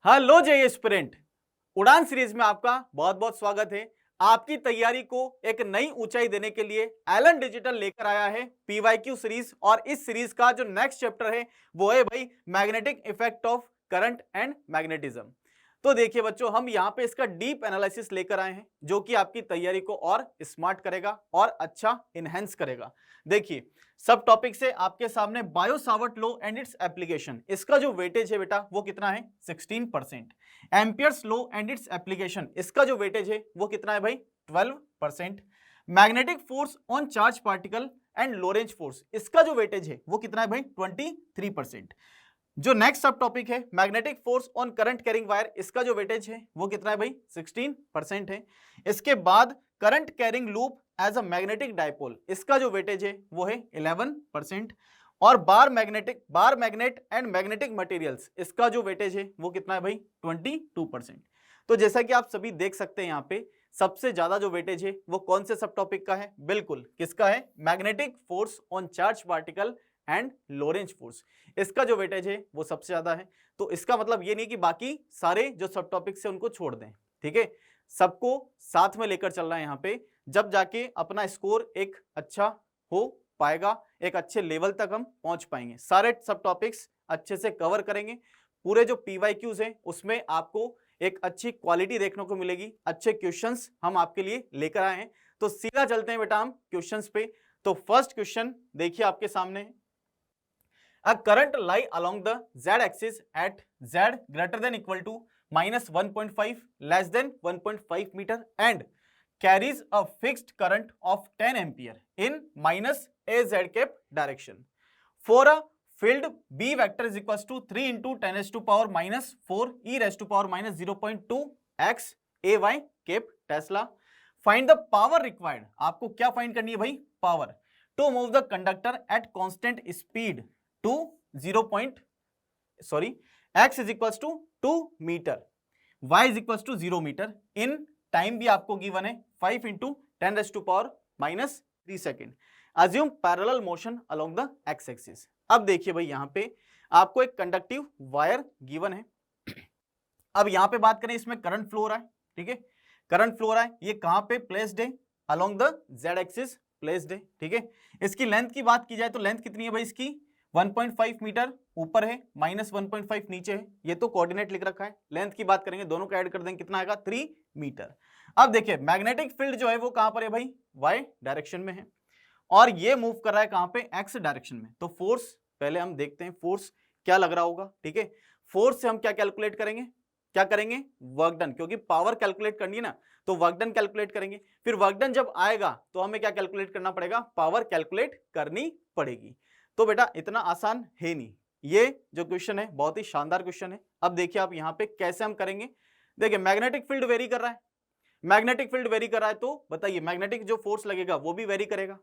Hello जय aspirant. उड़ान series में आपका बहुत बहुत स्वागत है। आपकी तैयारी को एक नई ऊंचाई देने के लिए एलन डिजिटल लेकर आया है पीवाईक्यू सीरीज। और इस सीरीज का जो नेक्स्ट चैप्टर है वो है भाई magnetic effect of current and magnetism. तो देखिए बच्चों, हम यहाँ पे इसका डीप एनालिसिस लेकर आए हैं जो कि आपकी तैयारी को और स्मार्ट करेगा और अच्छा इनहेंस करेगा। देखिए, सब टॉपिक से आपके सामने Biot Savart law and its application, इसका जो वेटेज है बेटा वो कितना है 16%। Ampere's law and its application, इसका जो वेटेज है वो कितना है भाई 12%। Magnetic force on charge particle and Lorentz force, इसका जो वेटेज है वो कितना है भाई 23%। जो नेक्स्ट सब टॉपिक है magnetic force on current carrying wire, इसका जो वेटेज है वो कितना है भाई 16% है। इसके बाद current carrying loop as a magnetic dipole, इसका जो वेटेज है वो है 11%। और bar magnet and magnetic materials, इसका जो वेटेज है वो कितना है भाई 22%। तो जैसा कि आप सभी देख सकते हैं यहाँ पे सबसे ज्यादा जो वेटेज है वो कौन से सब टॉपिक का है, बिल्कुल किसका है, magnetic force on charge particle and Lorentz force, इसका जो वेटेज है वो सबसे ज्यादा है। तो इसका मतलब ये नहीं कि बाकी सारे जो सब टॉपिक्स है उनको छोड़ दें, ठीक है, सबको साथ में लेकर चलना है यहाँ पे, जब जाके अपना स्कोर एक अच्छा हो पाएगा, एक अच्छे लेवल तक हम पहुंच पाएंगे। सारे सब टॉपिक्स अच्छे से कवर करेंगे। पूरे जो पीवाईक्यूज हैं उसमें आपको एक अच्छी क्वालिटी देखने को मिलेगी, अच्छे क्वेश्चंस हम आपके लिए लेकर आए हैं। तो सीधा चलते हैं बेटा हम क्वेश्चंस पे। तो फर्स्ट क्वेश्चन देखिए आपके सामने, a current lie along the z-axis at z greater than equal to minus 1.5 less than 1.5 meter and carries a fixed current of 10 ampere in minus a z cap direction. For a field B vector is equals to 3 into 10 raised to power minus 4 e raised to power minus 0.2 x a y cap Tesla. Find the power required. आपको क्या find करनी है भाई, power, to move the conductor at constant speed to x is equals to 2 metre, y is equals to 0 metre, इन time भी आपको given है 5 into 10 raised to power minus 3 second. Assume parallel motion along the x axis. अब देखिए भाई यहाँ पे आपको एक कंडक्टिव वायर गिवन है। अब यहाँ पे बात करें, इसमें करंट फ्लो रहा है, ठीक है, करंट फ्लो रहा है, ये कहाँ पे प्लेस्ड है, along the Z axis placed है, ठीक है। इसकी लेंथ की बात की जाए तो लेंथ कितनी है भाई इसकी 1.5 मीटर ऊपर है, माइनस 1.5 नीचे है, ये तो कोऑर्डिनेट लिख रखा है। लेंथ की बात करेंगे, दोनों को ऐड कर देंगे, कितना आएगा 3 मीटर। अब देखिए मैग्नेटिक फील्ड जो है वो कहां पर है भाई, वाई डायरेक्शन में है, और ये मूव कर रहा है कहां पे, एक्स डायरेक्शन में। तो फोर्स पहले हम देखते हैं फोर्स क्या लग रहा होगा, ठीक है। फोर्स से हम क्या कैलकुलेट करेंगे, क्या करेंगे, वर्क डन, क्योंकि पावर कैलकुलेट करनी है ना, तो वर्क डन कैलकुलेट करेंगे। फिर वर्क डन जब आएगा तो हमें क्या कैलकुलेट करना पड़ेगा, पावर कैलकुलेट करनी पड़ेगी। तो बेटा इतना आसान है नहीं, ये जो क्वेश्चन है बहुत ही शानदार क्वेश्चन है। अब देखिए आप यहाँ पे कैसे हम करेंगे। देखिए मैग्नेटिक फील्ड वेरी कर रहा है, मैग्नेटिक फील्ड वेरी कर रहा है, तो बताइए मैग्नेटिक जो फोर्स लगेगा वो भी वेरी करेगा,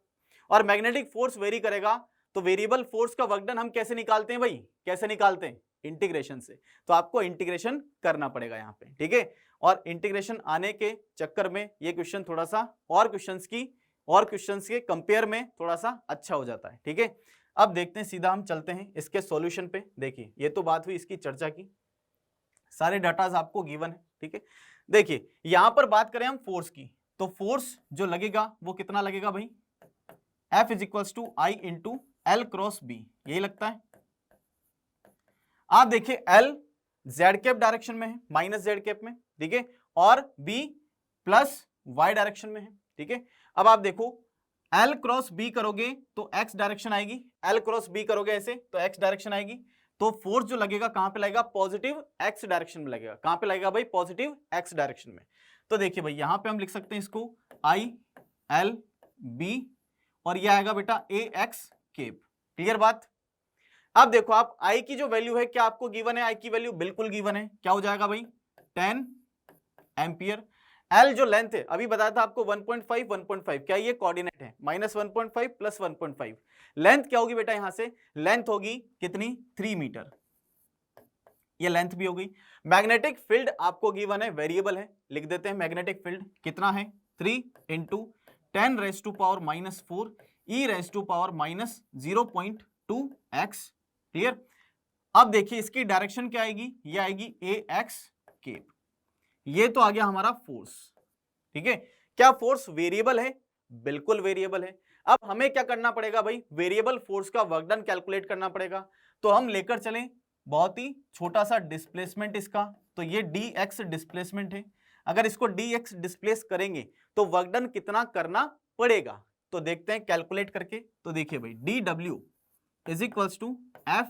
और मैग्नेटिक फोर्स वेरी करेगा तो वेरिएबल फोर्स का वर्क डन हम कैसे निकालते हैं भाई, कैसे निकालते हैं, इंटीग्रेशन से। तो आपको इंटीग्रेशन करना पड़ेगा यहाँ पे, ठीक है। और इंटीग्रेशन आने के चक्कर में ये क्वेश्चन थोड़ा सा और क्वेश्चंस के कंपेयर में थोड़ा सा अच्छा हो जाता है, ठीक है। अब देखते हैं, सीधा हम चलते हैं इसके सॉल्यूशन पे। देखिए ये तो बात हुई इसकी चर्चा की, सारे डाटाज आपको गिवन है, ठीक है। देखिए यहां पर बात करें हम फोर्स की, तो फोर्स जो लगेगा वो कितना लगेगा भाई, F is equals to I into L cross B, यही लगता है। आप देखिए L जेड कैप डायरेक्शन में है, माइनस जेड कैप में, ठीक है, और B प्लस वाई डायरेक्शन में है, ठीक है। अब आप देखो L क्रॉस B करोगे तो X डायरेक्शन आएगी, L क्रॉस B करोगे ऐसे तो X डायरेक्शन आएगी। तो फोर्स जो लगेगा कहां पे लगेगा, पॉजिटिव X डायरेक्शन में लगेगा। कहां पे लगेगा भाई, पॉजिटिव X डायरेक्शन में। तो देखिए भाई यहां पे हम लिख सकते हैं इसको I L B, और यह आएगा बेटा AX केप। क्लियर बात। अब देखो आप I की जो वैल्यू है, क्या आपको गिवन है, I की वैल्यू बिल्कुल गिवन है, क्या हो जाएगा भाई 10 एम्पियर। L जो लेंथ है अभी बताया था आपको 1.5, क्या ये कोऑर्डिनेट है, माइनस 1.5 प्लस 1.5, लेंथ क्या होगी बेटा, यहां से लेंथ होगी कितनी 3 मीटर, ये लेंथ भी हो गई। मैग्नेटिक फील्ड आपको गिवन है, वेरिएबल है, लिख देते हैं मैग्नेटिक फील्ड कितना है 3 into 10 raise to power minus 4 e raise to power minus 0.2 x. Clear. अब देखिए इसकी डायरेक्शन क्या आएगी, ये आएगी ax केप। ये तो आ गया हमारा फोर्स, ठीक है। क्या फोर्स वेरिएबल है? बिल्कुल वेरिएबल है। अब हमें क्या करना पड़ेगा भाई, वेरिएबल फोर्स का वर्क डन कैलकुलेट करना पड़ेगा। तो हम लेकर चलें बहुत ही छोटा सा डिस्प्लेसमेंट इसका, तो ये dx डिस्प्लेसमेंट है। अगर इसको dx डिस्प्लेस करेंगे तो वर्क डन कितना करना पड़ेगा, तो देखते हैं कैलकुलेट करके। तो देखिए भाई dw is equals to f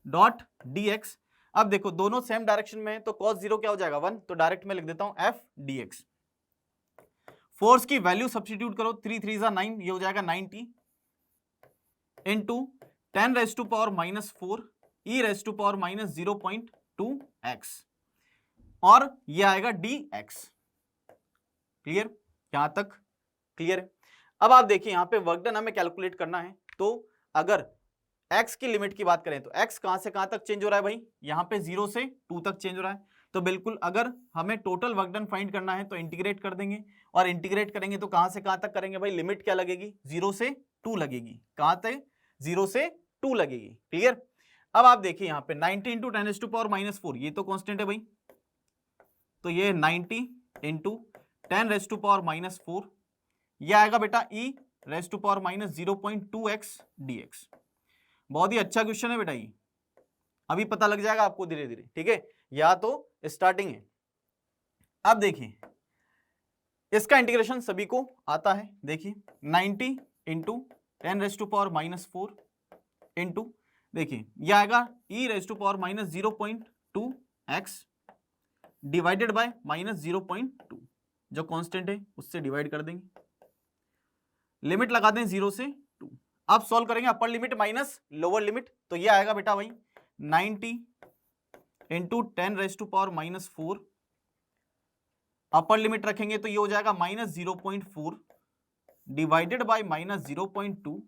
dot dx। अब देखो दोनों सेम डायरेक्शन में है, तो cos 0 क्या हो जाएगा 1, तो डायरेक्ट में लिख देता हूं f dx। फोर्स की वैल्यू सब्स्टिट्यूट करो, 3 3 जा 9, ये हो जाएगा 90 into 10 raise to power minus 4 e raise to power minus 0.2x, और ये आएगा dx। क्लियर? यहां तक क्लियर है? अब आप देखिए यहां पे वर्क डन हमें कैलकुलेट करना है, तो अगर x की लिमिट की बात करें तो x कहां से कहां तक चेंज हो रहा है भाई, यहां पे 0 से 2 तक चेंज हो रहा है। तो बिल्कुल अगर हमें टोटल वर्क डन फाइंड करना है तो इंटीग्रेट कर देंगे, और इंटीग्रेट करेंगे तो कहां से कहां तक करेंगे भाई, लिमिट क्या लगेगी, 0 से 2 लगेगी। कहां तक? 0 से 2 लगेगी। क्लियर? अब आप देखिए यहां पे 90 into 10 raise to power minus 4, ये तो कांस्टेंट है भाई, तो ये 90 into 10 raise to power minus 4, ये आएगा बेटा e raise to power minus 0.2x dx। बहुत ही अच्छा क्वेश्चन है बेटा, ये अभी पता लग जाएगा आपको धीरे धीरे, ठीक है, या तो स्टार्टिंग है। अब देखिए इसका इंटीग्रेशन सभी को आता है, देखिए 90 into 10 raise to power minus 4 into, देखिए यह आएगा e raise to power minus 0.2x divided by minus 0.2, जो कांस्टेंट है उससे डिवाइड कर देंगे, लिमिट लगा दें 0 से 2। अब सॉल्व करेंगे upper limit minus lower limit, तो ये आएगा बेटा भाई 90 into 10 raise to power minus 4, upper limit रखेंगे तो ये हो जाएगा minus 0.4 divided by minus 0.2,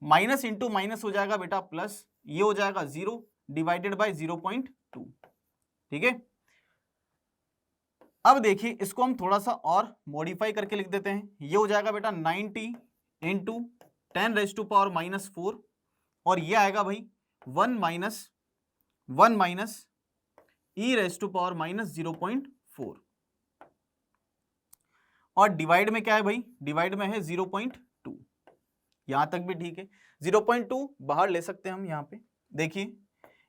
minus into minus हो जाएगा बेटा प्लस, ये हो जाएगा 0 डिवाइडेड बाय 0.2। ठीक है, अब देखिए इसको हम थोड़ा सा और मॉडिफाई करके लिख देते हैं, ये हो जाएगा बेटा 90 into 10 raise to power minus 4, और ये आएगा भाई 1 minus e raise to power minus 0.4, और डिवाइड में क्या है भाई, डिवाइड में है 0.2। यहां तक भी ठीक है, 0.2 बाहर ले सकते हैं हम यहां पे। देखिए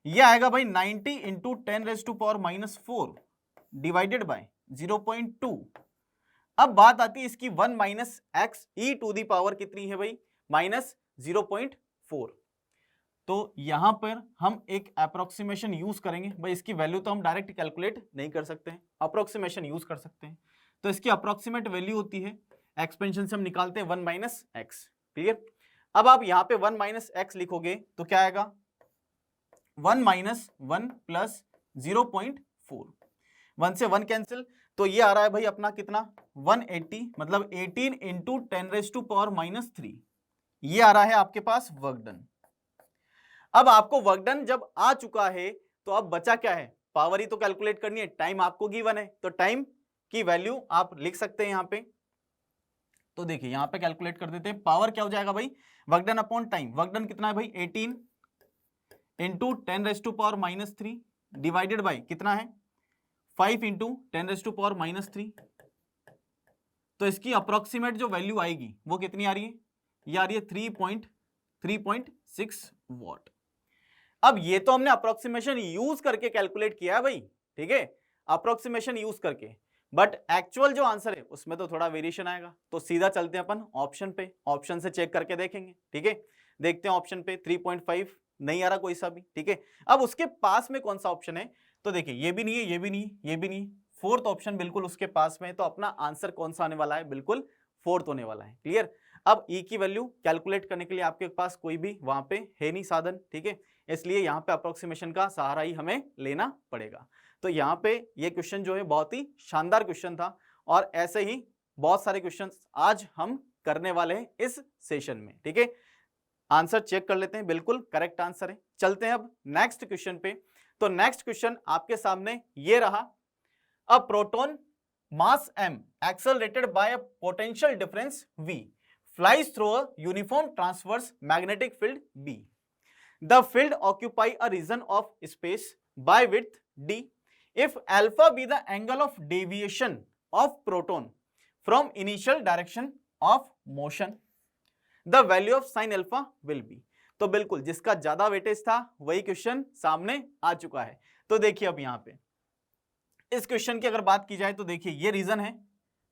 ये आएगा भाई 90 into 10 raise to power minus 4 divided by 0.2। अब बात आती है इसकी 1 minus x e to the power कितनी है भाई, माइनस 0.4। तो यहां पर हम एक अप्रोक्सीमेशन यूज करेंगे भाई, इसकी वैल्यू तो हम डायरेक्ट कैलकुलेट नहीं कर सकते हैं, अप्रोक्सीमेशन यूज कर सकते हैं। तो इसकी अप्रोक्सीमेट वैल्यू होती है, एक्सपेंशन से हम निकालते हैं 1 माइनस एक्स। क्लियर? अब आप यहां पे 1 माइनस एक्स लिखोगे तो क्या आएगा, 1 माइनस 1 प्लस 0.4, 1 से 1 कैंसिल, तो ये आ रहा है भाई अपना कितना 180, मतलब 18 into 10 raise to power minus 3, ये आ रहा है आपके पास वर्क डन। अब आपको वर्क डन जब आ चुका है तो अब बचा क्या है, पावर ही तो कैलकुलेट करनी है, टाइम आपको गिवन है तो टाइम की वैल्यू आप लिख सकते हैं यहां पे। तो देखिए यहां पे कैलकुलेट कर देते हैं, पावर क्या हो जाएगा भाई, work done upon time. Work done कितना है भाई 18 into 10 raise to power minus 3 divided by कितना है 5 into 10 raise to power minus 3। तो इसकी अप्रोक्सीमेट जो वैल्यू आएगी वो कितनी आ रही है, ये आ रही है 3.6 वॉट। अब ये तो हमने अप्रोक्सीमेशन यूज करके कैलकुलेट किया है भाई, ठीक है, अप्रोक्सीमेशन यूज करके, बट एक्चुअल जो आंसर है उसमें तो थोड़ा वेरिएशन आएगा। तो सीधा चलते हैं अपन ऑप्शन पे, ऑप्शन से चेक करके देखेंगे। ठीक है, देखते हैं ऑप्शन पे 3.5 नहीं आ रहा कोई सा भी। ठीक है, अब उसके पास में कौन सा ऑप्शन है, तो देखिए ये भी नहीं है, ये भी नहीं, ये भी नहीं, फोर्थ ऑप्शन बिल्कुल उसके पास में है, तो अपना आंसर कौन सा आने वाला है, बिल्कुल फोर्थ होने वाला है। क्लियर? अब ई की वैल्यू कैलकुलेट करने के लिए आपके पास कोई भी वहां पे है नहीं साधन, ठीक है, इसलिए यहाँ पे अप्रोक्सीमेशन का सहारा ही हमें लेना पड़ेगा। तो यहाँ पे ये क्वेश्चन जो है बहुत ही शानदार क्वेश्चन था, और ऐसे ही बहुत सारे क्वेश्चन आज हम करने वाले हैं इस सेशन में। ठीक है, आंसर चेक कर लेते हैं, बिल्कुल करेक्ट आंसर है। चलते हैं अब नेक्स्ट क्वेश्चन पे। तो नेक्स्ट क्वेश्चन आपके सामने ये रहा, a proton mass m accelerated by a potential difference v flies through a uniform transverse magnetic field B. The field occupy a region of space by width d if alpha be the angle of deviation of proton from initial direction of motion the value of sin alpha will be। तो बिल्कुल जिसका ज्यादा weightage था वही question सामने आ चुका है। तो देखिए अब यहां पे इस क्वेश्चन की अगर बात की जाए तो देखिए ये रीजन है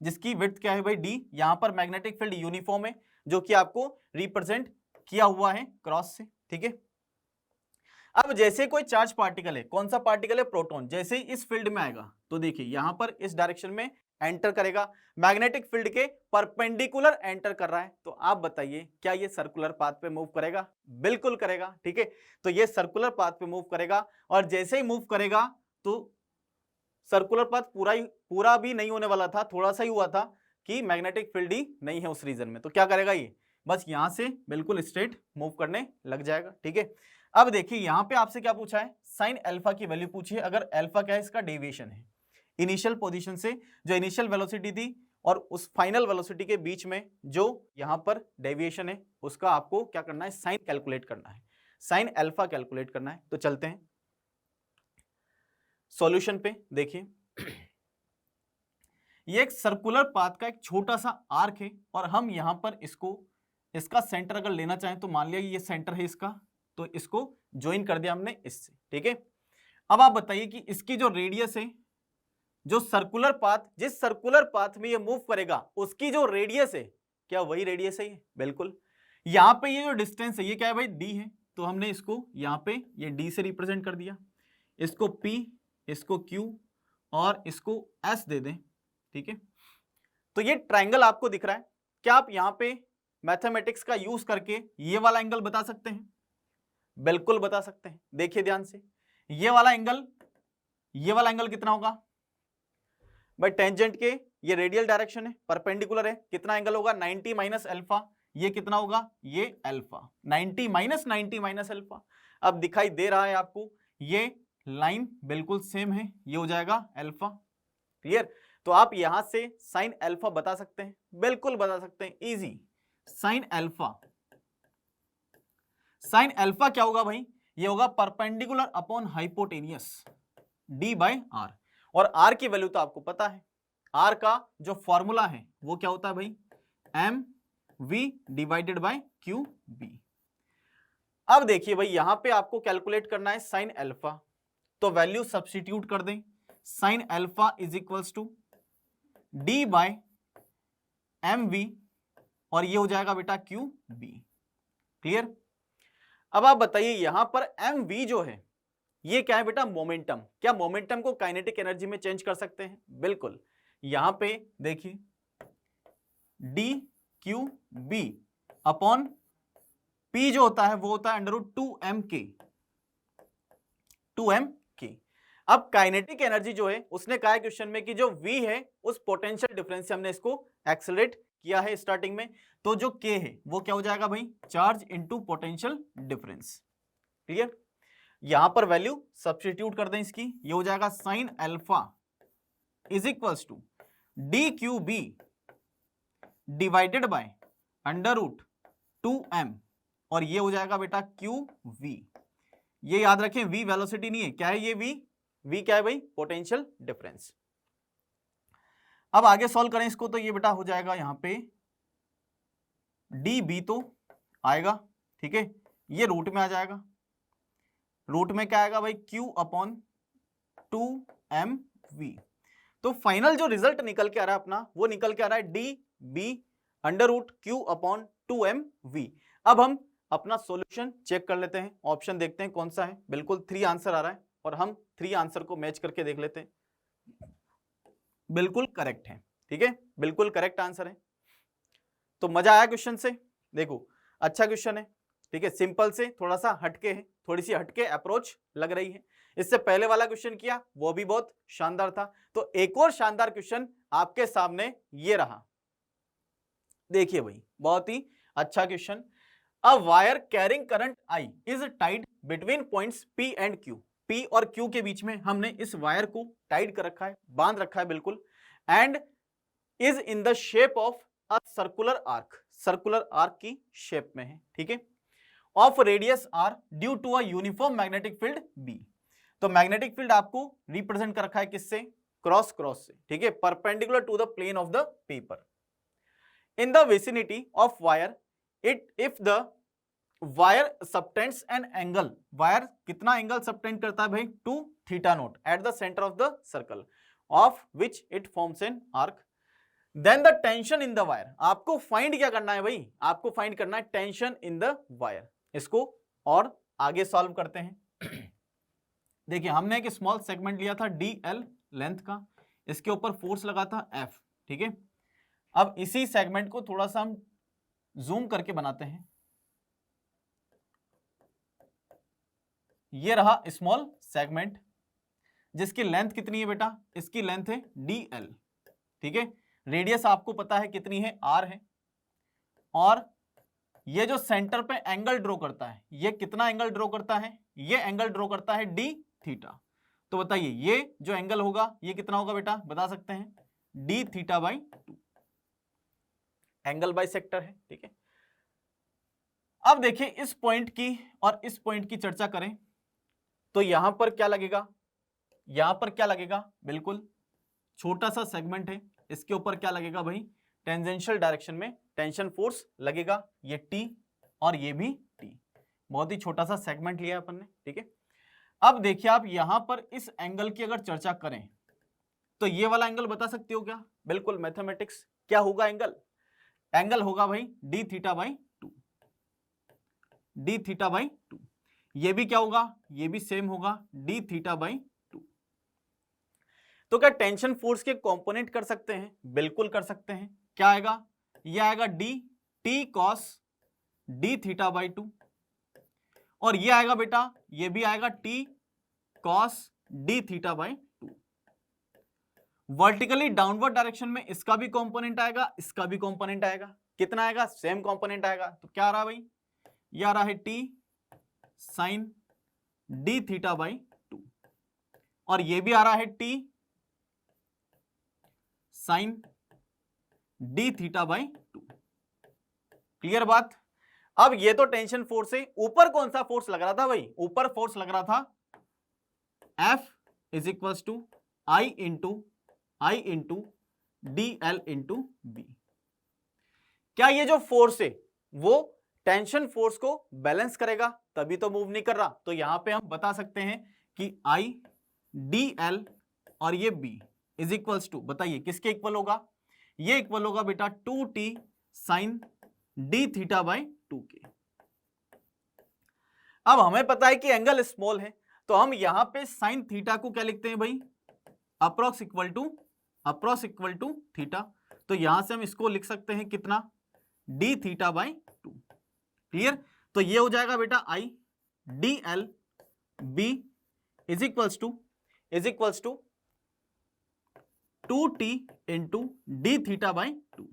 जिसकी विड्थ क्या है भाई d, यहां पर मैग्नेटिक फील्ड यूनिफॉर्म है जो कि आपको रिप्रेजेंट किया हुआ है क्रॉस से, ठीक है। अब जैसे कोई चार्ज पार्टिकल है, कौन सा पार्टिकल है, प्रोटॉन, जैसे ही इस फील्ड में आएगा तो देखिए यहां पर इस डायरेक्शन में एंटर करेगा, मैग्नेटिक फील्ड के परपेंडिकुलर एंटर कर रहा है। तो आप बताइए क्या ये सर्कुलर पाथ पे मूव करेगा? बिल्कुल करेगा, ठीक है। तो ये सर्कुलर पाथ पे मूव करेगा और जैसे ही मूव करेगा तो सर्कुलर पाथ पूरा भी नहीं होने वाला था, थोड़ा सा ही हुआ था कि मैग्नेटिक फील्ड ही नहीं है उस रीजन में। तो क्या करेगा ये, बस यहां से बिल्कुल स्ट्रेट मूव करने लग जाएगा, ठीक है। अब देखिए यहां पे आपसे क्या पूछा है, साइन अल्फा की वैल्यू पूछी है। अगर अल्फा क्या है, इसका डेविएशन है इनिशियल पोजीशन से, जो इनिशियल वेलोसिटी थी और उस फाइनल वेलोसिटी के बीच में जो यहां पर डेविएशन है, उसका आपको क्या करना है, साइन कैलकुलेट करना है, साइन अल्फा कैलकुलेट करना है। तो चलते हैं सॉल्यूशन पे। देखिए ये एक सर्कुलर पाथ का एक छोटा सा आर्क है और हम यहां पर इसका सेंटर अगर लेना चाहें तो मान लिया ये सेंटर है इसका, तो इसको ज्वाइन कर दिया हमने इससे, ठीक है। अब आप बताइए कि इसकी जो रेडियस है, जो सर्कुलर पाथ, जिस सर्कुलर पाथ में ये मूव करेगा उसकी जो रेडियस है, क्या वही रेडियस है? बिल्कुल। यहां पे ये जो डिस्टेंस है ये क्या है भाई, d है। तो हमने इसको यहां पे ये d से रिप्रेजेंट कर दिया, इसको p, इसको q और इसको s दे दें, ठीक है। तो ये ट्रायंगल आपको दिख रहा है। क्या आप यहां पे मैथमेटिक्स का यूज करके ये वाला एंगल बता सकते हैं? बिल्कुल बता सकते हैं। देखिए ध्यान से, ये वाला एंगल कितना होगा भाई, टेंजेंट के ये रेडियल डायरेक्शन है, परपेंडिकुलर है, कितना एंगल होगा, 90 माइनस अल्फा। ये कितना होगा, ये अल्फा, 90 माइनस अल्फा। अब दिखाई दे रहा है आपको, ये लाइन बिल्कुल सेम है, ये हो जाएगा अल्फा, क्लियर। तो आप यहां से साइन अल्फा बता सकते हैं, बिल्कुल बता सकते हैं, इजी। साइन अल्फा क्या होगा भाई, ये होगा perpendicular upon hypotenuse d by r। और r की वैल्यू तो आपको पता है, r का जो फॉर्मूला है वो क्या होता है भाई, mv डिवाइडेड बाय qb। अब देखिए भाई यहां पे आपको कैलकुलेट करना है साइन अल्फा, तो वैल्यू सब्स्टिट्यूट कर दें। Sine alpha is equals to d by mv और ये हो जाएगा बेटा qb, क्लियर। अब आप बताइए यहां पर mv जो है ये क्या है बेटा, मोमेंटम। क्या मोमेंटम को काइनेटिक एनर्जी में चेंज कर सकते हैं? बिल्कुल। यहां पे देखिए dqb अपॉन p जो होता है वो होता है √2mk। अब काइनेटिक एनर्जी जो है उसने कहा है क्वेश्चन में कि जो v है उस पोटेंशियल डिफरेंस से हमने इसको एक्सेलरेट किया है स्टार्टिंग में, तो जो k है वो क्या हो जाएगा भाई, charge into potential difference, clear. यहां पर वैल्यू सब्स्टिट्यूट कर दें इसकी, ये हो जाएगा sine alpha is equals to dqb divided by √2m और ये हो जाएगा बेटा qv। ये याद रखें v वेलोसिटी नहीं है, क्या है ये v क्या है भाई, पोटेंशियल डिफरेंस। अब आगे सॉल्व करें इसको, तो ये बेटा हो जाएगा यहां पे db तो आएगा, ठीक है, ये रूट में आ जाएगा, रूट में क्या आएगा भाई, q अपॉन 2mv। तो फाइनल जो रिजल्ट निकल के आ रहा है अपना, वो निकल के आ रहा है db √q अपॉन 2mv। अब हम अपना सॉल्यूशन चेक कर लेते हैं, ऑप्शन देखते हैं कौन सा है। बिल्कुल 3 आंसर आ रहा है और हम 3 आंसर को मैच करके देख लेते हैं। बिल्कुल करेक्ट है, ठीक है, बिल्कुल करेक्ट आंसर है। तो मजा आया क्वेश्चन से? देखो अच्छा क्वेश्चन है, ठीक है, सिंपल से थोड़ा सा हटके है, थोड़ी सी हटके अप्रोच लग रही है। इससे पहले वाला क्वेश्चन किया वो भी बहुत शानदार था। तो एक और शानदार क्वेश्चन आपके सामने ये रहा, देखिए भाई बहुत ही अच्छा question. A wire carrying current I is tied between points P and Q। P और Q के बीच में हमने इस वायर को टाइड कर रखा है, बांध रखा है बिल्कुल, and is in the shape of a circular arc, circular arc की शेप में है, ठीक है। Of radius R due to a uniform magnetic field B. तो मैग्नेटिक फील्ड आपको रिप्रेजेंट कर रखा है किससे? क्रॉस क्रॉस से, ठीक है, perpendicular to the plane of the paper in the vicinity of wire it if the wire subtends an angle, wire कितना एंगल सबटेंड करता है भाई? 2 theta naught at the center of the circle of which it forms an arc, then the tension in the wire. आपको find क्या करना है भाई? आपको फाइंड करना है टेंशन इन द वायर। इसको और आगे सॉल्व करते हैं। देखिए हमने एक स्मॉल सेगमेंट लिया था DL लेंथ का, इसके ऊपर फोर्स लगा था F, ठीक है। अब इसी सेगमेंट को थोड़ा सा हम जूम करके बनाते हैं। ये रहा स्मॉल सेगमेंट जिसकी लेंथ कितनी है बेटा? इसकी लेंथ है DL, ठीक है। रेडियस आपको पता है कितनी है? R है। और ये जो सेंटर पे एंगल ड्रॉ करता है, ये कितना एंगल ड्रॉ करता है? ये एंगल ड्रॉ करता है D थीटा। तो बताइए ये जो एंगल होगा ये कितना होगा बेटा? बता सकते हैं, D theta by 2। Angle by sector है, ठीक है। अब देखिए इस पॉइंट की और इस पॉइंट की चर्चा करें तो यहां पर क्या लगेगा? यहां पर क्या लगेगा? बिल्कुल छोटा सा सेगमेंट है, इसके ऊपर क्या लगेगा भाई? टेंजेंशियल डायरेक्शन में टेंशन फोर्स लगेगा, ये T और ये भी T। बहुत ही छोटा सा सेगमेंट लिया अपन ने, ठीक है। अब देखिए आप यहां पर इस एंगल की अगर चर्चा करें तो ये वाला एंगल बता सकते हो क्या? बिल्कुल मैथमेटिक्स, क्या होगा एंगल? एंगल होगा भाई D theta by 2, D theta by 2। ये भी क्या होगा? ये भी सेम होगा, D थीटा बाई 2। तो क्या टेंशन फोर्स के कंपोनेंट कर सकते हैं? बिल्कुल कर सकते हैं। क्या आएगा? ये आएगा D T cos D theta by 2, और ये आएगा बेटा, ये भी आएगा T cos D theta by 2। Vertically downward direction में इसका भी कंपोनेंट आएगा, इसका भी कंपोनेंट आएगा। कितना आएगा? सेम कंपोनेंट आएगा। तो क्या आ रहा है भाई? ये आ रहा है T sine D theta by 2, और ये भी आ रहा है T sine D theta by 2। Clear बात? अब ये तो टेंशन फोर्स है, ऊपर कौन सा फोर्स लग रहा था भाई? ऊपर फोर्स लग रहा था F is equal to I into DL into B। क्या ये जो फोर्स है वो टेंशन फोर्स को बैलेंस करेगा? तभी तो मूव नहीं कर रहा। तो यहां पे हम बता सकते हैं कि I DL और ये B इज इक्वल्स टू, बताइए किसके इक्वल होगा? ये इक्वल होगा बेटा 2T sign D theta by 2 के। अब हमें पता है कि एंगल स्मॉल है, तो हम यहां पे साइन थीटा को क्या लिखते हैं भाई? Approx equal to theta. तो यहां से हम इसको लिख सकते हैं कितना? D theta by 2। क्लियर? तो ये हो जाएगा बेटा I DL B is equals to 2T into D theta by 2।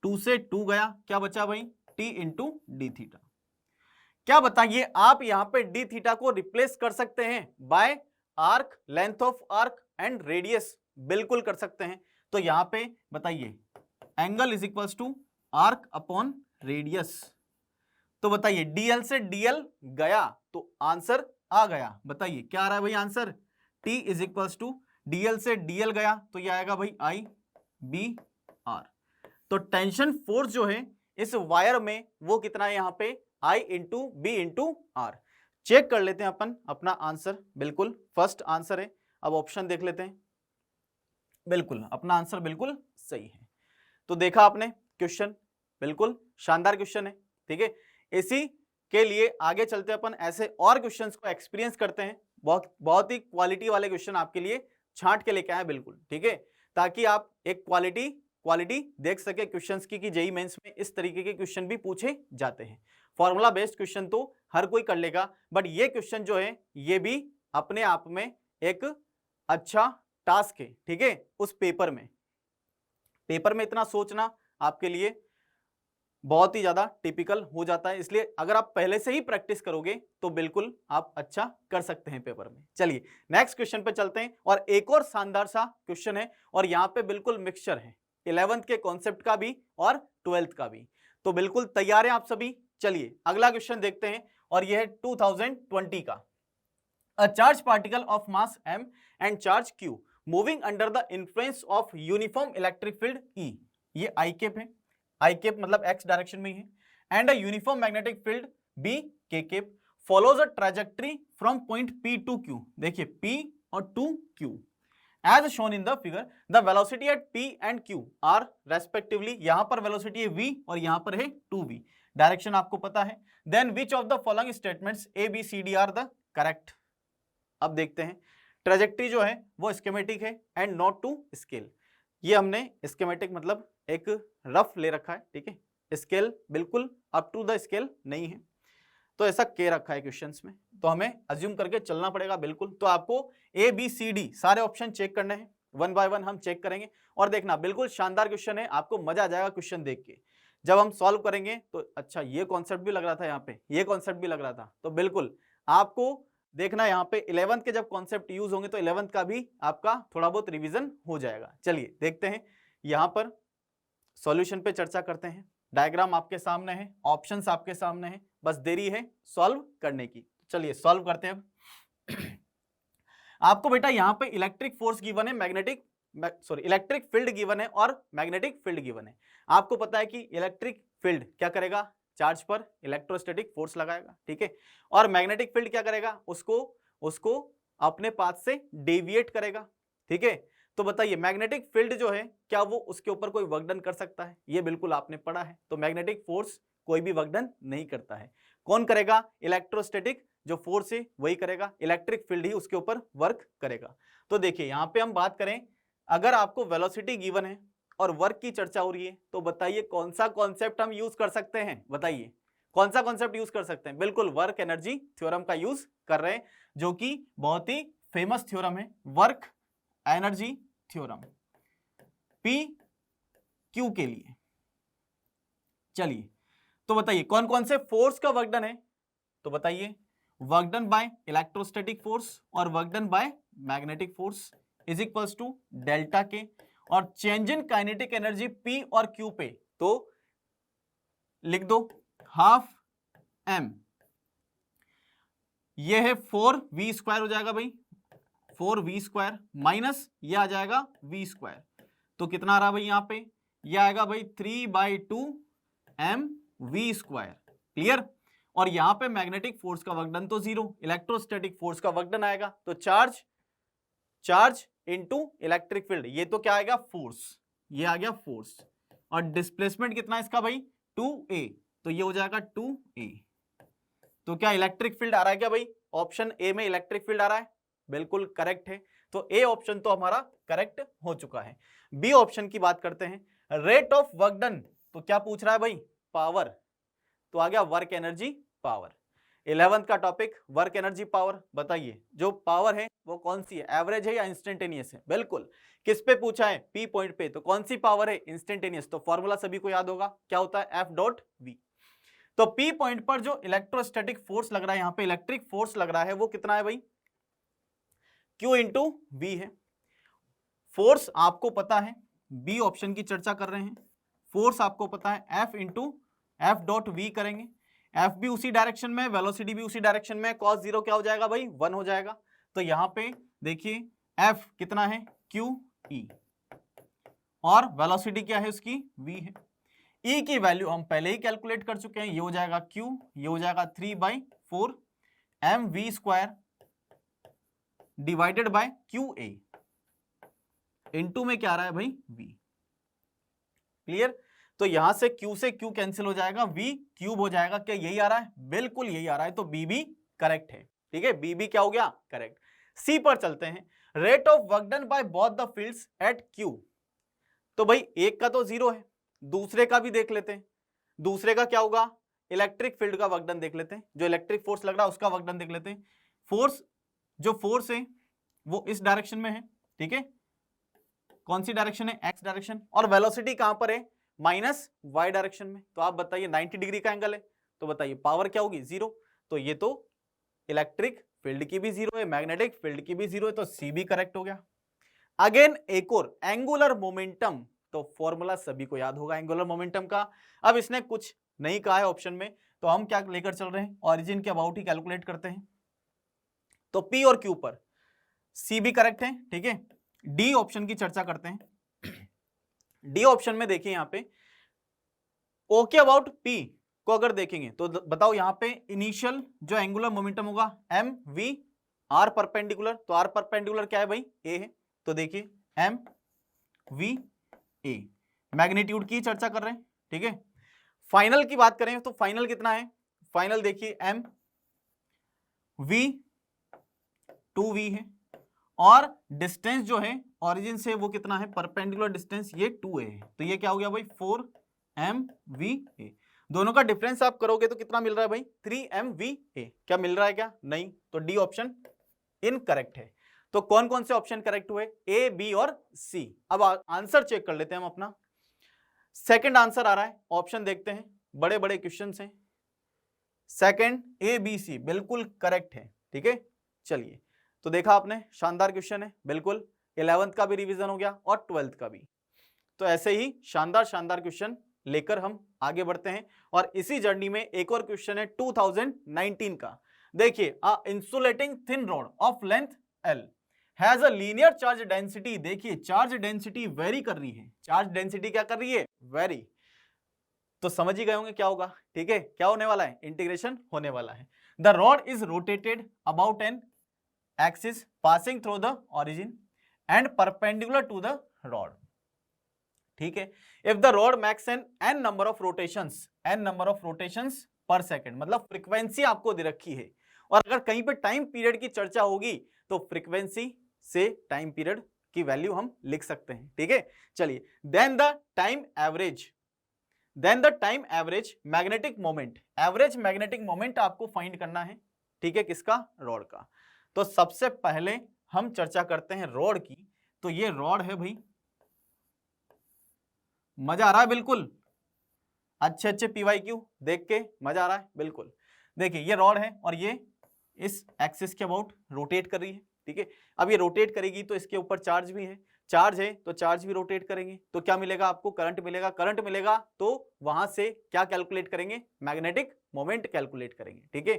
2 से 2 गया, क्या बचा भाई? T into D theta. क्या बताइए आप यहां पे D थीटा को रिप्लेस कर सकते हैं by arc, length of arc and radius? बिल्कुल कर सकते हैं। तो यहां पे बताइए angle is equals to arc upon radius. तो बताइए DL से DL गया तो आंसर आ गया। बताइए क्या आ रहा है भाई answer? T is equals to DL से DL गया तो ये आएगा भाई I B R। तो टेंशन फोर्स जो है इस वायर में वो कितना है यहाँ पे? I into B into R। Check कर लेते हैं अपन अपना आंसर। बिल्कुल फर्स्ट आंसर है। अब ऑप्शन देख लेते हैं। बिल्कुल अपना आंसर बिल्कुल सही है। तो देखा आपने क्वेश्चन, बिल्कुल शानदार क्वेश्चन है, ठीक है। इसी के लिए आगे चलते अपन ऐसे और क्वेश्चंस को एक्सपीरियंस करते हैं। बहुत ही क्वालिटी वाले क्वेश्चन आपके लिए छांट के लेके आए, बिल्कुल ठीक है, ताकि आप एक क्वालिटी देख सके क्वेश्चंस की कि जेईई मेंस में इस तरीके के क्वेश्चन भी पूछे जाते हैं। फॉर्मूला बेस्ड क्वेश्चन तो हर कोई कर लेगा, बट ये क्वेश्चन जो है ये भी अपने आप में एक अच्छा टास्क है, ठीक है। उस पेपर में इतना सोचना आपके लिए बहुत ही ज्यादा टिपिकल हो जाता है, इसलिए अगर आप पहले से ही प्रैक्टिस करोगे तो बिल्कुल आप अच्छा कर सकते हैं पेपर में। चलिए नेक्स्ट क्वेश्चन पे चलते हैं, और एक और शानदार सा क्वेश्चन है, और यहाँ पे बिल्कुल मिक्सचर है 11th के कॉन्सेप्ट का भी और 12th का भी। तो बिल्कुल तैयार हैं आप सभी? चलिए अगला क्वेश्चन देखते हैं और यह है 2020 का। A charge particle of mass m and charge q moving under the influence of uniform electric field E, ये आई केप है, आई केप मतलब x डायरेक्शन में ही है, and a uniform magnetic field B k cap follows a trajectory from point P to Q, देखिए P और to Q as shown in the figure, the velocity at P and Q are respectively, यहां पर velocity है v और यहां पर है 2v, direction आपको पता है। then which of the following statements A B C D are the correct? अब देखते हैं, ट्रेजेक्टरी जो है वो स्कीमेटिक है एंड नॉट टू स्केल, ये हमने स्कीमेटिक मतलब एक रफ ले रखा है, ठीक है, स्केल बिल्कुल अप टू द स्केल नहीं है, तो ऐसा के रखा है क्वेश्चंस में, तो हमें अज्यूम करके चलना पड़ेगा बिल्कुल। तो आपको ए बी सी डी सारे ऑप्शन चेक करने हैं, वन बाय वन हम चेक करेंगे और देखना बिल्कुल शानदार क्वेश्चन है, आपको मजा आ जाएगा क्वेश्चन देख के। जब हम सॉल्व करेंगे तो अच्छा ये कॉन्सेप्ट भी लग रहा था यहाँ पे, ये कॉन्सेप्ट भी लग रहा था, तो बिल्कुल आपको देखना यहाँ पे 11th के जब कॉन्सेप्ट यूज होंगे तो 11th का भी आपका थोड़ा बहुत रिविजन हो जाएगा। चलिए देखते हैं, यहाँ पर सॉल्यूशन पे चर्चा करते हैं, डायग्राम आपके सामने है, ऑप्शंस आपके सामने है, बस देरी है सॉल्व करने की। चलिए सॉल्व करते हैं अब। आपको बेटा यहाँ पे इलेक्ट्रिक फोर्स गिवन है, मैग्नेटिक इलेक्ट्रिक फील्ड गिवन है और मैग्नेटिक फील्ड गिवन है। आपको पता है कि इलेक्ट्रिक फील्ड क्या करेगा, चार्ज पर इलेक्ट्रोस्टैटिक फोर्स लगाएगा, ठीक है, और मैग्नेटिक फील्ड क्या करेगा, उसको अपने पाथ से डेविएट करेगा, ठीक है। तो बताइए मैग्नेटिक फील्ड जो है क्या वो उसके ऊपर कोई वर्क डन कर सकता है, ये बिल्कुल आपने पढ़ा है, तो मैग्नेटिक फोर्स कोई भी वर्क डन नहीं करता है, कौन करेगा, इलेक्ट्रोस्टैटिक जो फोर्स है वही करेगा, इलेक्ट्रिक फील्ड ही उसके ऊपर वर्क करेगा। तो देखिए यहाँ पे हम बात करें, अगर आपको वेलोसिटी गिवन है और वर्क की चर्चा हो रही है, तो बताइए कौन सा कॉन्सेप्ट हम यूज कर सकते हैं, बताइए कौन सा कॉन्सेप्ट यूज कर सकते हैं, बिल्कुल वर्क एनर्जी थ्योरम का यूज कर रहे हैं, जो कि बहुत ही फेमस थ्योरम है, work energy theorem P Q के लिए। चलिए तो बताइए कौन कौन से फोर्स का वर्क डन है, तो बताइए work done by electrostatic force और work done by magnetic force is equals to delta K, और change in kinetic energy P और क्यू पे तो लिख दो हाफ एम, ये है 4v² हो जाएगा भाई, 4v² माइनस ये आ जाएगा v², तो कितना आ रहा भाई यहाँ पे, ये आएगा भाई 3/2 mv², क्लियर। और यहाँ पे मैग्नेटिक फोर्स का वर्क डन तो 0, इलेक्ट्रोस्टैटिक फोर्स का वर्क डन आएगा, तो चार्ज इनटू इलेक्ट्रिक फील्ड, ये तो क्या आएगा फोर्स, ये आ गया फोर्स, और डिस्प्लेसमेंट कितना है इसका भाई 2a, तो ये हो जाएगा 2a। तो क्या इलेक्ट्रिक फील्ड आ रहा है क्या भाई, ऑप्शन ए में इलेक्ट्रिक फील्ड आ रहा है, बिल्कुल करेक्ट है, तो ए ऑप्शन तो हमारा करेक्ट हो चुका है। बी ऑप्शन की बात करते हैं, रेट ऑफ वर्क डन, तो क्या पूछ रहा है भाई, पावर, तो आ गया वर्क एनर्जी पावर। 11th का टॉपिक वर्क एनर्जी पावर, बताइए जो पावर है वो कौन सी है, एवरेज है या इंस्टेंटेनियस है, बिल्कुल किस पे पूछा है, पी पॉइंट पे, तो कौन सी पावर है, इंस्टेंटेनियस, तो फॉर्मूला सभी को याद होगा, क्या होता है F.V। तो पी पॉइंट पर जो इलेक्ट्रोस्टैटिक फोर्स लग रहा है, यहाँ पे इलेक्ट्रिक फोर्स लग रहा है, वो कितना है भाई, Q इंटू V है। फोर्स आपको पता है, बी ऑप्शन की चर्चा कर रहे हैं, फोर्स आपको पता है F इंटू F.V करेंगे, F भी उसी डायरेक्शन में, वेलोसिटी भी उसी डायरेक्शन में, cos 0 क्या हो जाएगा भाई 1 हो जाएगा, तो यहां पे देखिए F कितना है QE और वेलोसिटी क्या है उसकी V है, E की वैल्यू हम पहले ही कैलकुलेट कर चुके हैं, ये हो जाएगा Q, ये हो जाएगा 3/4 mv² divided by QA, into में क्या आ रहा है भाई V, क्लियर। तो यहां से Q से Q कैंसिल हो जाएगा, V³ हो जाएगा, क्या यही आ रहा है, बिल्कुल यही आ रहा है, तो B भी करेक्ट है, ठीक है, B भी क्या हो गया करेक्ट। सी पर चलते हैं, rate of work done by both the fields at Q, तो भाई एक का तो 0 है, दूसरे का भी देख लेते हैं, दूसरे का क्या होगा, इलेक्ट्रिक फील्ड का वर्क डन देख लेते हैं, जो इलेक्ट्रिक फोर्स लग रहा है उसका वर्क डन देख लेते हैं। फोर्स है वो इस डायरेक्शन में है, ठीक है, कौन सी डायरेक्शन है, एक्स डायरेक्शन, और वेलोसिटी कहां पर है, -y डायरेक्शन में, तो आप बताइए 90 डिग्री का एंगल है, तो बताइए पावर क्या होगी 0, तो ये तो इलेक्ट्रिक फील्ड की भी 0 है, मैग्नेटिक फील्ड की भी 0 है, तो सी भी करेक्ट हो गया। अगेन एक और एंगुलर मोमेंटम, तो फॉर्मूला सभी को याद होगा एंगुलर मोमेंटम का, अब इसने कुछ नहीं कहा है ऑप्शन में, तो हम क्या लेकर चल रहे हैं, ऑरिजिन के अबाउट ही कैलकुलेट करते हैं। तो पी और क्यू पर सी भी करेक्ट है, ठीक है। डी ऑप्शन की चर्चा करते हैं। डी ऑप्शन में देखिए यहाँ पे ओके अबाउट पी को अगर देखेंगे तो बताओ यहाँ पे इनिशियल जो एंगुलर मोमेंटम होगा एम वी आर परपेंडिकुलर, तो आर परपेंडिकुलर क्या है भाई, ए है। तो देखिए एम वी ए, मैग्नीट्यूड की चर्चा कर रहे हैं, ठीक है। फाइनल की बात करें तो फाइनल कितना है, फाइनल देखिए एम वी 2v है, और डिस्टेंस जो है ओरिजिन से वो कितना है, परपेंडिकुलर डिस्टेंस ये 2a है। तो ये क्या हो गया भाई 4mva। दोनों का डिफरेंस आप करोगे तो कितना मिल रहा है भाई 3mva। क्या मिल रहा है क्या, नहीं। तो डी ऑप्शन इनकरेक्ट है। तो कौन कौन से ऑप्शन करेक्ट हुए, ए बी और सी। अब आंसर चेक कर लेते हैं हम अपना। सेकंड आंसर आ रहा है, ऑप्शन देखते हैं, बड़े बड़े क्वेश्चन हैं। सेकंड ए बी सी बिल्कुल करेक्ट है, ठीक है। चलिए, तो देखा आपने, शानदार क्वेश्चन है, बिल्कुल 11th का भी रिवीजन हो गया और 12th का भी। तो ऐसे ही शानदार शानदार क्वेश्चन लेकर हम आगे बढ़ते हैं, और इसी जर्नी में एक और क्वेश्चन है 2019 का। देखिए, a insulating thin rod of length L has a linear charge density. देखिए चार्ज डेंसिटी वेरी कर रही है, चार्ज डेंसिटी क्या कर रही है, वेरी। तो समझ ही गए होंगे क्या होगा, ठीक है। क्या होने वाला है, इंटीग्रेशन होने वाला है। The rod is rotated about an axis passing through the origin and perpendicular to the rod, ठीक है। if the rod makes an n number of rotations per second, मतलब फ्रीक्वेंसी आपको दे रखी है, और अगर कहीं पे टाइम पीरियड की चर्चा होगी तो फ्रीक्वेंसी से टाइम पीरियड की वैल्यू हम लिख सकते हैं, ठीक है। चलिए, then the time average magnetic moment, average magnetic moment आपको फाइंड करना है, ठीक है, किसका, रॉड का। तो सबसे पहले हम चर्चा करते हैं रॉड की। तो ये रॉड है भाई, मजा आ रहा है बिल्कुल, अच्छे अच्छे PYQ देख के मजा आ रहा है बिल्कुल। देखिए ये रॉड है और ये इस एक्सिस के अबाउट रोटेट कर रही है, ठीक है। अब ये रोटेट करेगी तो इसके ऊपर चार्ज भी है, चार्ज है तो चार्ज भी रोटेट करेंगे, तो क्या मिलेगा आपको, करंट मिलेगा। करंट मिलेगा तो वहां से क्या कैलकुलेट करेंगे, मैग्नेटिक मोमेंट कैलकुलेट करेंगे, ठीक है।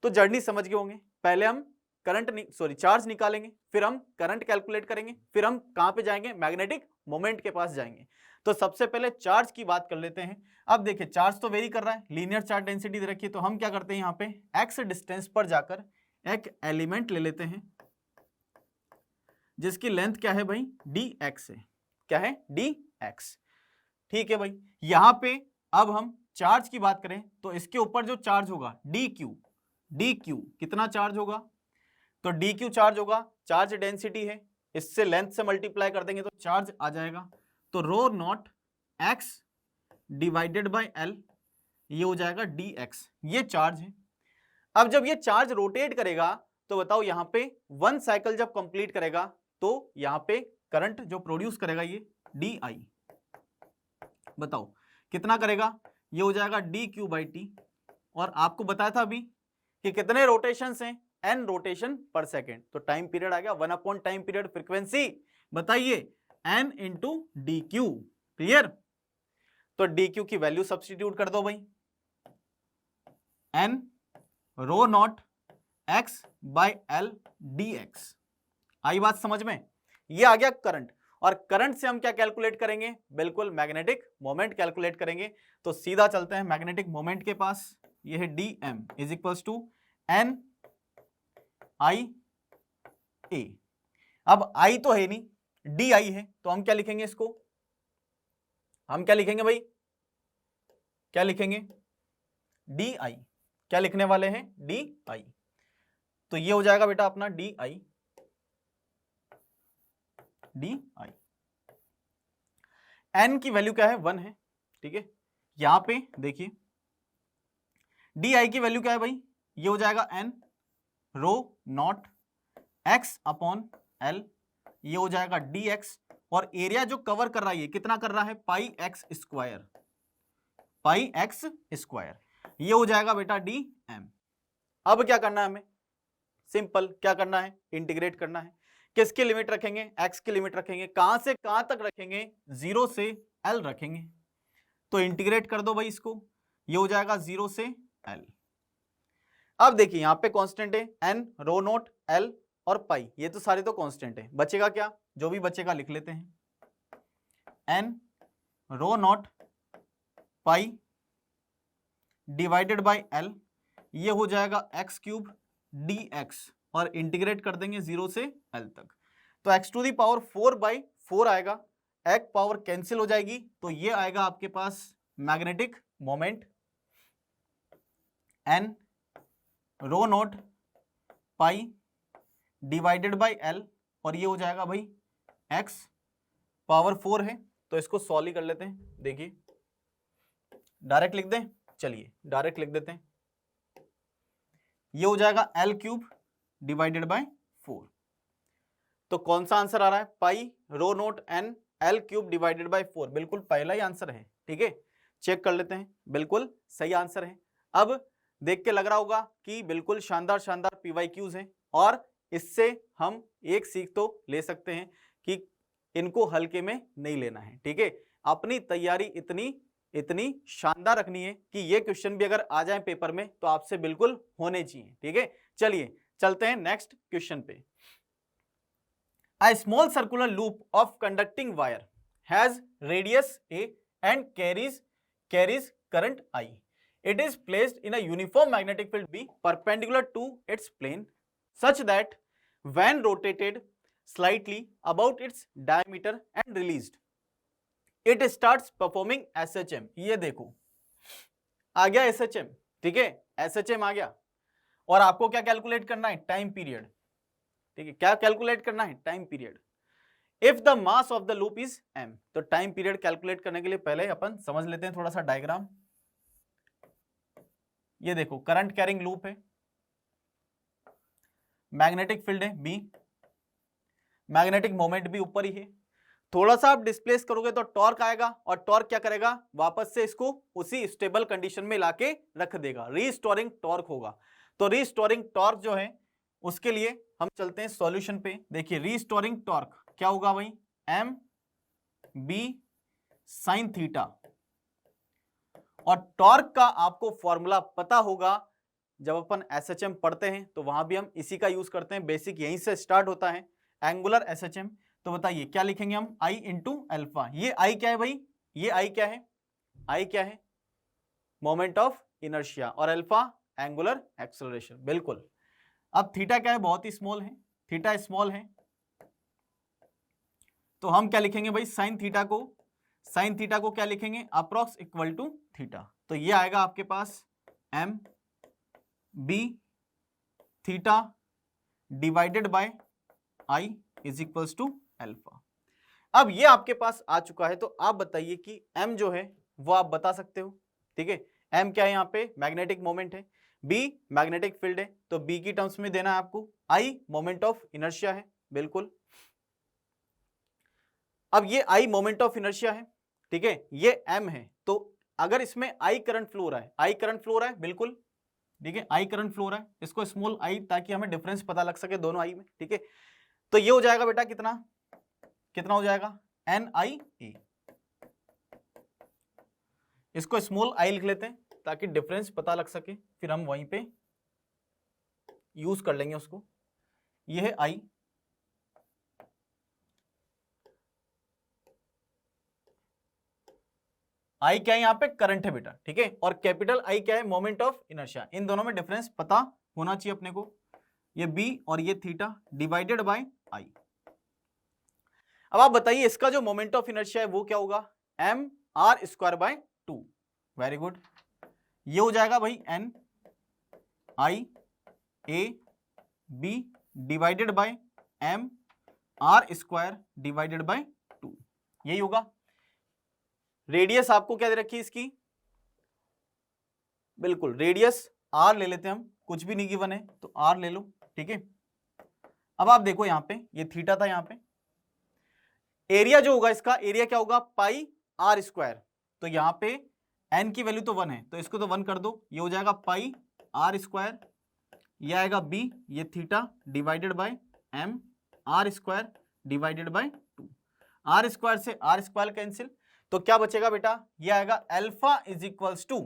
तो जर्नी समझ गए होंगे, पहले हम चार्ज निकालेंगे, फिर हम करंट कैलकुलेट करेंगे, फिर हम कहां पे जाएंगे, मैग्नेटिक मोमेंट के पास जाएंगे। तो सबसे पहले चार्ज की बात कर लेते हैं। अब देखिए चार्ज तो वेरी कर रहा है, लीनियर चार्ज डेंसिटी दे रखी है, तो हम क्या करते हैं यहाँ पे x डिस्टेंस पर जाकर एक एलिमेंट ले लेते हैं जिसकी लेंथ क्या है भाई, dx है। क्या है, dx, ठीक है भाई। यहां पे अब हम चार्ज की बात करें तो इसके ऊपर जो चार्ज होगा dq कितना चार्ज होगा, तो dq चार्ज होगा, चार्ज डेंसिटी है, इससे लेंथ से मल्टीप्लाई कर देंगे तो चार्ज आ जाएगा। तो rho naught x divided by l, ये हो जाएगा dx, ये चार्ज है। अब जब ये चार्ज रोटेट करेगा तो बताओ यहाँ पे 1 साइकिल जब कंप्लीट करेगा तो यहाँ पे करंट जो प्रोड्यूस करेगा ये di, बताओ कितना करेगा, ये हो जाएगा dq बाई टी। और आपको बताया था अभी कि कितने रोटेशंस हैं, n रोटेशन पर सेकेंड, तो टाइम पीरियड आ गया 1 अपॉन टाइम पीरियड फ्रीक्वेंसी, बताइए n into d q, clear. तो dq की वैल्यू सब्स्टिट्यूट कर दो भाई, n rho naught x by l dx। आई बात समझ में, ये आ गया करंट, और करंट से हम क्या कैलकुलेट करेंगे, बिल्कुल मैग्नेटिक मोमेंट कैलकुलेट करेंगे। तो सीधा चलते हैं मैग्नेटिक मोमेंट के पास, ये है dm is equals to n i a। अब i तो है नहीं, di है, तो हम क्या लिखेंगे इसको, हम क्या लिखेंगे भाई, क्या लिखेंगे, di, क्या लिखने वाले हैं, di। तो ये हो जाएगा बेटा अपना di, n की वैल्यू क्या है, 1 है, ठीक है। यहां पे देखिए di की वैल्यू क्या है भाई, ये हो जाएगा n rho naught x upon l, ये हो जाएगा dx, और एरिया जो कवर कर रहा है ये कितना कर रहा है, पाई एक्स स्क्वायर, ये हो जाएगा बेटा dm। अब क्या करना है हमें, सिंपल, क्या करना है, इंटीग्रेट करना है। किसकी लिमिट रखेंगे, x की लिमिट रखेंगे, कहां से कहां तक रखेंगे, 0 से l रखेंगे। तो इंटीग्रेट कर दो भाई इसको, ये हो जाएगा 0 से L। अब देखिए यहाँ पे कांस्टेंट है n, रो नोट, L और पाई, ये तो सारे तो कांस्टेंट है। बचेगा क्या? जो भी बचेगा लिख लेते हैं, n rho naught pi divided by L, ये हो जाएगा x क्यूब dx और इंटीग्रेट कर देंगे 0 से L तक, तो x टू दी पावर 4/4 आएगा। एक पावर कैंसिल हो जाएगी तो ये आएगा आपके पास magnetic moment n rho naught pi divided by L, और ये हो जाएगा भाई x पावर 4 है, तो इसको सॉल्व ही कर लेते हैं। देखिए डायरेक्ट लिख दें, चलिए डायरेक्ट लिख देते हैं। ये हो जाएगा L क्यूब डिवाइडेड बाय 4, तो कौन सा आंसर आ रहा है? Pi rho naught n L cube divided by 4, बिल्कुल पहला ही आंसर है। ठीक है, चेक कर लेते हैं, बिल्कुल सही आंसर है। अब देख के लग रहा होगा कि बिल्कुल शानदार शानदार PYQs हैं, और इससे हम एक सीख तो ले सकते हैं कि इनको हल्के में नहीं लेना है। ठीक है, अपनी तैयारी इतनी शानदार रखनी है कि ये क्वेश्चन भी अगर आ जाए पेपर में तो आपसे बिल्कुल होने चाहिए। ठीक है, चलिए चलते हैं नेक्स्ट क्वेश्चन पे। A small circular loop of conducting wire has radius A and carries current I. It is placed in a uniform magnetic field B perpendicular to its plane such that when rotated slightly about its diameter and released, it starts performing SHM. ये देखो आ गया SHM। ठीक है, SHM आ गया, और आपको क्या calculate करना है? Time period. ठीक है, क्या कैलकुलेट करना है? Time period. If the mass of the loop is m, तो टाइम पीरियड कैलकुलेट करने के लिए पहले अपन समझ लेते हैं थोड़ा सा डायग्राम। ये देखो करंट कैरिंग लूप है, मैग्नेटिक फील्ड है B, मैग्नेटिक मोमेंट भी ऊपर ही है। थोड़ा सा आप डिस्प्लेस करोगे तो टॉर्क आएगा, और टॉर्क क्या करेगा? वापस से इसको उसी स्टेबल कंडीशन में लाके रख देगा, रीस्टोरिंग टॉर्क होगा। तो रीस्टोरिंग टॉर्क जो है उसके लिए हम चलते हैं सॉल्यूशन पे। देखिए रीस्टोरिंग टॉर्क क्या होगा भाई? एम बी साइन थीटा, और टॉर्क का आपको फॉर्मूला पता होगा, जब अपन एसएचएम पढ़ते हैं तो वहां भी हम इसी का यूज करते हैं, बेसिक यहीं से स्टार्ट होता है, एंगुलर एसएचएम। तो बताइए क्या लिखेंगे हम? आई इंटू अल्फा। ये आई क्या है भाई? ये आई क्या है? आई क्या है? मोमेंट ऑफ इनर्शिया, और अल्फा एंगुलर एक्सेलरेशन। बिल्कुल। अब थीटा क्या है? बहुत ही स्मॉल है, थीटा स्मॉल है, तो हम क्या लिखेंगे भाई? साइन थीटा को क्या लिखेंगे? Approx equal to theta. तो ये आएगा आपके पास M B theta divided by I is equals to alpha. अब ये आपके पास आ चुका है, तो आप बताइए कि m जो है वो आप बता सकते हो। ठीक है, m क्या है? यहाँ पे मैग्नेटिक मोमेंट है, b मैग्नेटिक फील्ड है, तो b की टर्म्स में देना है आपको, i मोमेंट ऑफ इनर्शिया है। बिल्कुल। अब ये i मोमेंट ऑफ इनर्शिया है, ठीक है, ये m है, तो अगर इसमें i करंट फ्लो रहा है, बिल्कुल, ठीक है, i करंट फ्लो रहा है, इसको स्मॉल i ताकि हमें डिफरेंस पता लग सके दोनों i में। ठीक है, तो ये हो जाएगा बेटा कितना हो जाएगा? NIA। इसको स्मॉल i लिख लेते हैं ताकि डिफरेंस पता लग सके, फिर हम वहीं पे यूज कर लेंगे उसको। ये है i, I क्या है? यहाँ पे करंट है बेटा, ठीक है, और कैपिटल I क्या है? Moment of inertia. इन दोनों में डिफरेंस पता होना चाहिए अपने को। ये B और ये थीटा डिवाइडेड बाय I। अब आप बताइए इसका जो मोमेंट ऑफ इनर्शिया है वो क्या होगा? mr² bye 2। Very good. ये हो जाएगा भाई NIAB divided by mr² divided by 2, यही होगा। रेडियस आपको क्या दे रखी है इसकी? बिल्कुल रेडियस r ले लेते हैं हम, कुछ भी नहीं गिवन है तो r ले लो। ठीक है, अब आप देखो यहाँ पे ये थीटा था, यहाँ पे एरिया जो होगा इसका, एरिया क्या होगा? पाई r²। तो यहाँ पे n की वैल्यू तो 1 है, तो इसको तो 1 कर दो, ये हो जाएगा पाई r², ये आएगा b, ये theta divided bye mr² divided by 2। r² से r² कैंसिल, तो क्या बचेगा बेटा? ये आएगा alpha is equals to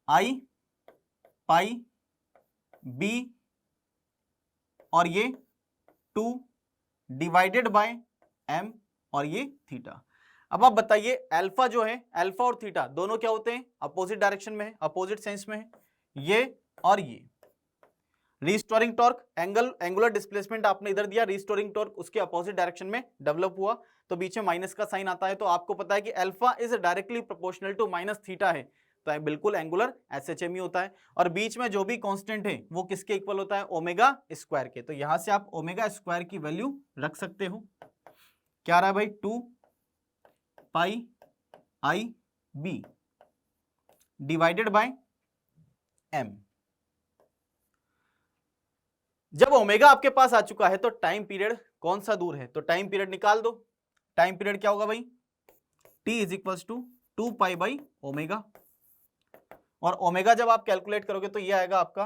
i pi B और ये 2 डिवाइडेड बाय m और ये थीटा। अब आप बताइए अल्फा जो है, अल्फा और थीटा दोनों क्या होते हैं, अपोजिट डायरेक्शन में है, अपोजिट सेंस में है, ये और ये। रिस्टोरिंग टॉर्क, एंगुलर डिस्प्लेसमेंट आपने इधर दिया, रिस्टोरिंग टॉर्क उसके अपोजिट डायरेक्शन में डेवलप हुआ, तो बीच में माइनस का साइन आता है। तो आपको पता है कि alpha is directly proportional to minus theta है, तो बिल्कुल एंगुलर एसएचएम ही होता है। और बीच में जो भी कांस्टेंट है वो किसके इक्वल होता है, ओमेगा स्क्वायर के। तो यहां से आप ओमेगा स्क्वायर की वैल्यू रख सकते हो। क्या रहा है भाई, 2 pi i B divided by M. जब ओमेगा आपके पास आ चुका है तो टाइम पीरियड कौन सा दूर है, तो टाइम पीरियड निकाल दो। टाइम पीरियड क्या होगा भाई, t is equals to 2 pi by omega, और ओमेगा जब आप कैलकुलेट करोगे तो ये आएगा आपका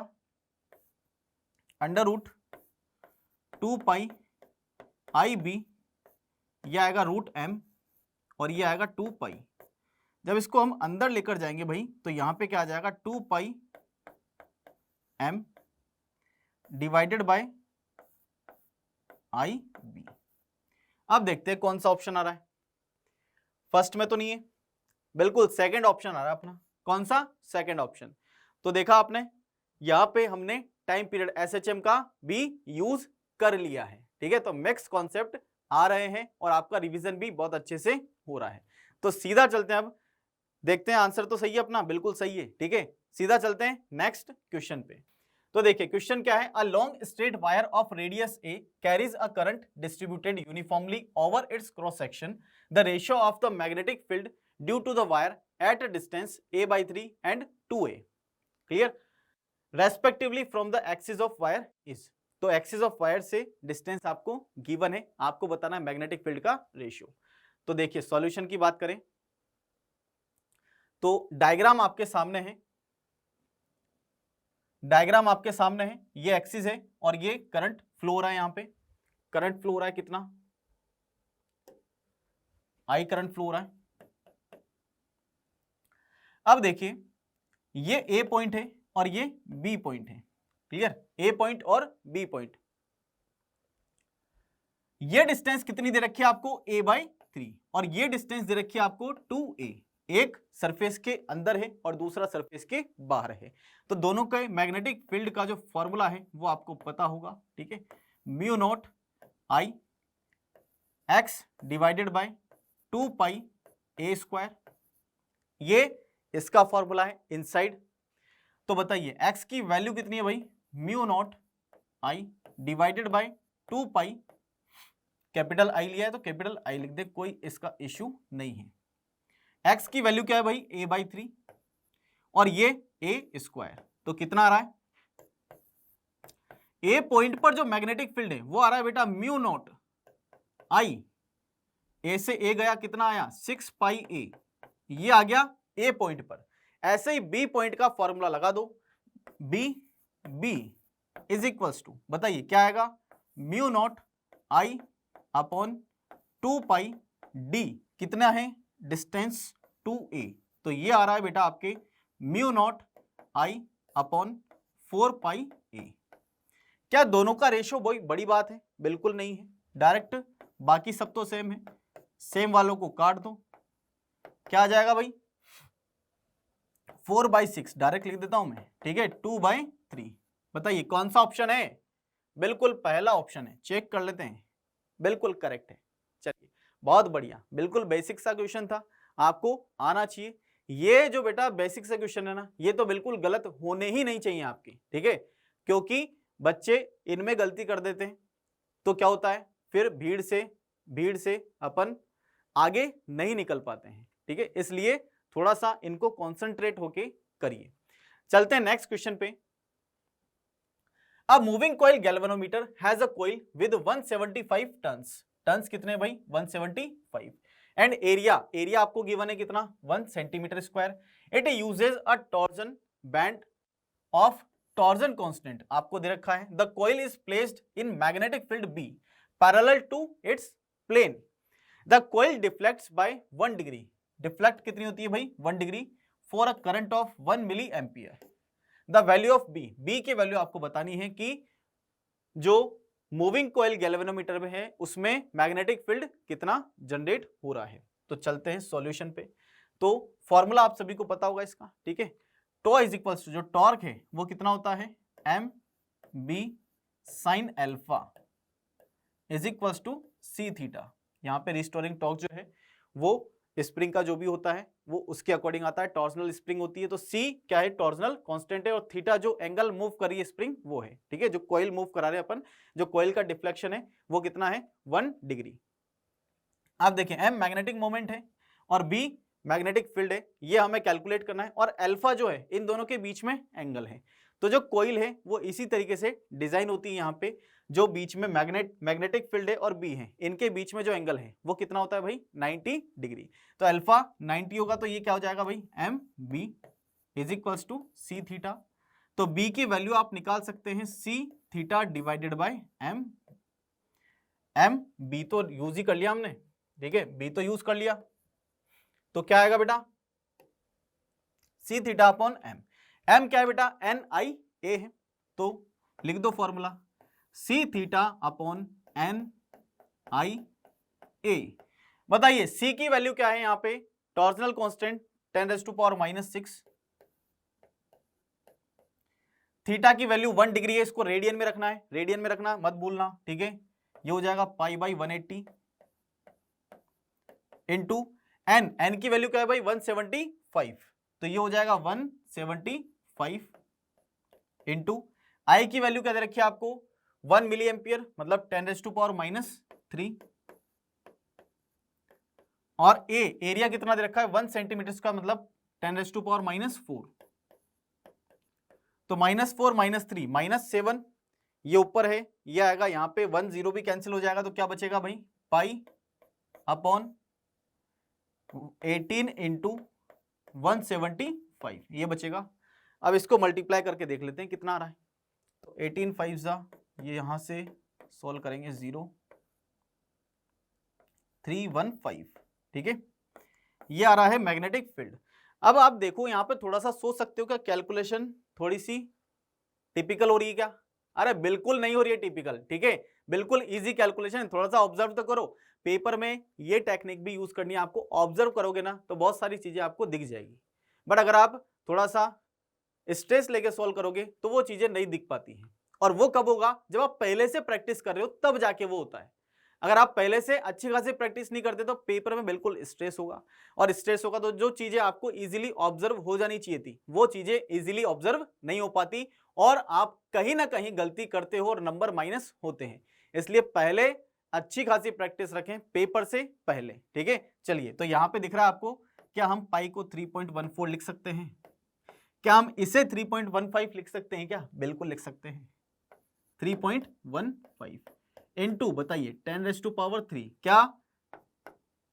under root 2 pi i B, यह आएगा रूट m और ये आएगा 2 पाई। जब इसको हम अंदर लेकर जाएंगे भाई तो यहां पे क्या आ जाएगा, 2 pi m divided by i B. अब देखते हैं कौन सा ऑप्शन आ रहा है, फर्स्ट में तो नहीं है, बिल्कुल सेकंड ऑप्शन आ रहा है अपना। कौन सा, सेकंड ऑप्शन। तो देखा आपने यहां पे हमने टाइम पीरियड एसएचएम का भी यूज कर लिया है, ठीक है। तो मिक्स कॉन्सेप्ट आ रहे हैं और आपका रिवीजन भी बहुत अच्छे से हो रहा है। तो सीधा चलते हैं, अब देखते हैं आंसर तो सही है अपना, बिल्कुल सही है, ठीक है। सीधा चलते हैं नेक्स्ट क्वेश्चन पे। तो देखिए क्वेश्चन क्या है, a long straight wire of radius a carries a current distributed uniformly over its cross section, the ratio of the magnetic field due to the wire at a distance a/3 and 2a, clear, respectively from the axis of wire is. तो axis of wire से distance आपको given है, आपको बताना है magnetic field का ratio. तो देखिए सॉल्यूशन की बात करें तो डायग्राम आपके सामने है, डायग्राम आपके सामने है, ये एक्सिस है और ये करंट फ्लो हो रहा है, यहां पे करंट फ्लो हो रहा है कितना, आई करंट फ्लो हो रहा है। अब देखिए ये ए पॉइंट है और ये बी पॉइंट है, क्लियर, ए पॉइंट और बी पॉइंट। ये डिस्टेंस कितनी दे रखी है आपको, a/3, और ये डिस्टेंस दे रखी है आपको 2a। एक सरफेस के अंदर है और दूसरा सरफेस के बाहर है। तो दोनों के मैग्नेटिक फील्ड का जो फॉर्मूला है वो आपको पता होगा, ठीक है, mu not I x divided by 2 pi a square, ये इसका फॉर्मूला है इनसाइड। तो बताइए x की वैल्यू कितनी है भाई, mu not I divided by 2 pi, capital I लिया है तो कैपिटल आई लिख दे, कोई इसका इश्यू नहीं है। x की वैल्यू क्या है भाई, a/3 और ये a स्क्वायर, तो कितना आ रहा है, ए पॉइंट पर जो मैग्नेटिक फील्ड है वो आ रहा है बेटा म्यू नॉट आई, ए से ए गया कितना आया 6 पाई a, ये आ गया ए पॉइंट पर। ऐसे ही बी पॉइंट का फॉर्मूला लगा दो, बी इज इक्वल्स टू, बताइए क्या आएगा, mu not I upon 2 pi D, कितना है डिस्टेंस 2a, तो ये आ रहा है बेटा आपके mu not I upon 4 pi a। क्या दोनों का रेशियो कोई बड़ी बात है, बिल्कुल नहीं है, डायरेक्ट बाकी सब तो सेम है, सेम वालों को काट दो, क्या आ जाएगा भाई 4/6, डायरेक्ट लिख देता हूं मैं, ठीक है, 2/3। बताइए कौन सा ऑप्शन है, बिल्कुल पहला ऑप्शन है, चेक कर लेते हैं, बिल्कुल करेक्ट है। चलिए बहुत बढ़िया, बिल्कुल बेसिक सा क्वेश्चन था, आपको आना चाहिए। ये जो बेटा बेसिक सा क्वेश्चन है ना, ये तो बिल्कुल गलत होने ही नहीं चाहिए आपके, ठीक है, क्योंकि बच्चे इनमें गलती कर देते हैं तो क्या होता है, फिर भीड़ से अपन आगे नहीं निकल पाते हैं, ठीक है, इसलिए थोड़ा सा इनको कॉन्सेंट्रेट होके करिए। चलते हैं नेक्स्ट क्वेश्चन पे। अब moving coil galvanometer has a coil with 175 turns कितने भाई 175, एंड एरिया आपको गिवन है कितना 1 centimetre square. It uses a torsion band of torsion constant आपको दे रखा है। The coil is placed in magnetic field B parallel to its plane. The coil deflects by 1 degree deflect कितनी होती है भाई 1 degree for a current of 1 milliampere. The value of B, B की value आपको बतानी है कि जो मूविंग कॉइल गैल्वेनोमीटर में है उसमें मैग्नेटिक फील्ड कितना जनरेट हो रहा है। तो चलते हैं सॉल्यूशन पे। तो फॉर्मूला आप सभी को पता होगा इसका, ठीक है। टॉ इज इक्वल्स टू जो टॉर्क है वो कितना होता है m B sine alpha is equals to C theta. यहाँ पे रिस्टोरिंग टॉर्क जो है वो स्प्रिंग का जो भी होता है वो उसके अकॉर्डिंग आता है। टॉर्सनल स्प्रिंग होती है तो सी क्या है टॉर्सनल कांस्टेंट है, और थीटा जो एंगल मूव कर रही है स्प्रिंग वो है, ठीक है। जो कॉइल मूव करा रहे हैं अपन, जो कॉइल का डिफ्लेक्शन है वो कितना है 1 डिग्री। आप देखें एम मैग्नेटिक मोमेंट है और बी मैग्नेटिक फील्ड है, ये हमें कैलकुलेट करना है, और अल्फा जो है इन दोनों के बीच में एंगल है। तो जो कॉइल है वो इसी तरीके से डिजाइन होती है। यहाँ पे जो बीच में मैग्नेटिक फील्ड है और बी है, इनके बीच में जो एंगल है वो कितना होता है भाई 90 डिग्री। तो अल्फा 90 होगा तो ये क्या हो जाएगा भाई M B is equals to C theta. तो बी की वैल्यू आप निकाल सकते हैं C theta divided by M. M B तो यूज ही कर लिया हमने, ठीक है, बी तो यूज कर लिया, तो क्या आएगा बेटा सी थीटा अपॉन एम। एम क्या है बेटा एन आई ए है, तो लिख दो formula C theta upon N I A. बताइए सी की वैल्यू क्या है यहाँ पे टॉर्सनल कांस्टेंट 10⁻⁻⁶, थीटा की वैल्यू 1 डिग्री है, इसको रेडियन में रखना है, रेडियन में रखना मत भूलना, ठीक है। ये हो जाएगा π/180 इंटू एन, एन की वैल्यू क्या है भाई 175, तो ये हो जाएगा 175 इंटू आई की वैल्यू क्या दे रखी है आपको 1 मिली एम्पियर मतलब 10⁻⁻3, और ए एरिया कितना दे रखा है 1 सेंटीमीटर का मतलब 10⁻⁻4, तो -4 -3 -7, ये ऊपर है, ये आएगा यहाँ पे 1 0 भी कैंसिल हो जाएगा, तो क्या बचेगा भाई π/18 इंटू 175 ये बचेगा। अब इसको मल्टीप्लाई करके देख लेते हैं कितना आ रहा है। तो 18 5 जा, ये यहां से सोल्व करेंगे 0,315, ठीक है। ये आ रहा है मैग्नेटिक फील्ड। अब आप देखो यहाँ पे थोड़ा सा सोच सकते हो क्या कैलकुलेशन थोड़ी सी टिपिकल हो रही है क्या? अरे बिल्कुल नहीं हो रही है टिपिकल, ठीक है, बिल्कुल इजी कैलकुलेशन। थोड़ा सा ऑब्जर्व तो करो, पेपर में ये टेक्निक भी यूज करनी है आपको। ऑब्जर्व करोगे ना तो बहुत सारी चीजें आपको दिख जाएगी, बट अगर आप थोड़ा सा स्ट्रेस लेके सॉल्व करोगे तो वो चीजें नहीं दिख पाती हैं। और वो कब होगा जब आप पहले से प्रैक्टिस कर रहे हो, तब जाके वो होता है। अगर आप पहले से अच्छी खासी प्रैक्टिस नहीं करते तो पेपर में बिल्कुल स्ट्रेस होगा, और स्ट्रेस होगा तो जो चीजें आपको इजीली ऑब्जर्व हो जानी चाहिए थी वो चीजें इजीली ऑब्जर्व नहीं हो पाती, और आप कहीं ना कहीं गलती करते हो और नंबर माइनस होते हैं। इसलिए पहले अच्छी खासी प्रैक्टिस रखें पेपर से पहले, ठीक है। चलिए, तो यहां पे दिख रहा है आपको, क्या हम पाई को 3.14 लिख सकते हैं? क्या हम इसे 3.15 लिख सकते हैं क्या? बिल्कुल लिख सकते हैं। 3.15 इनटू बताइए 10⁻3, क्या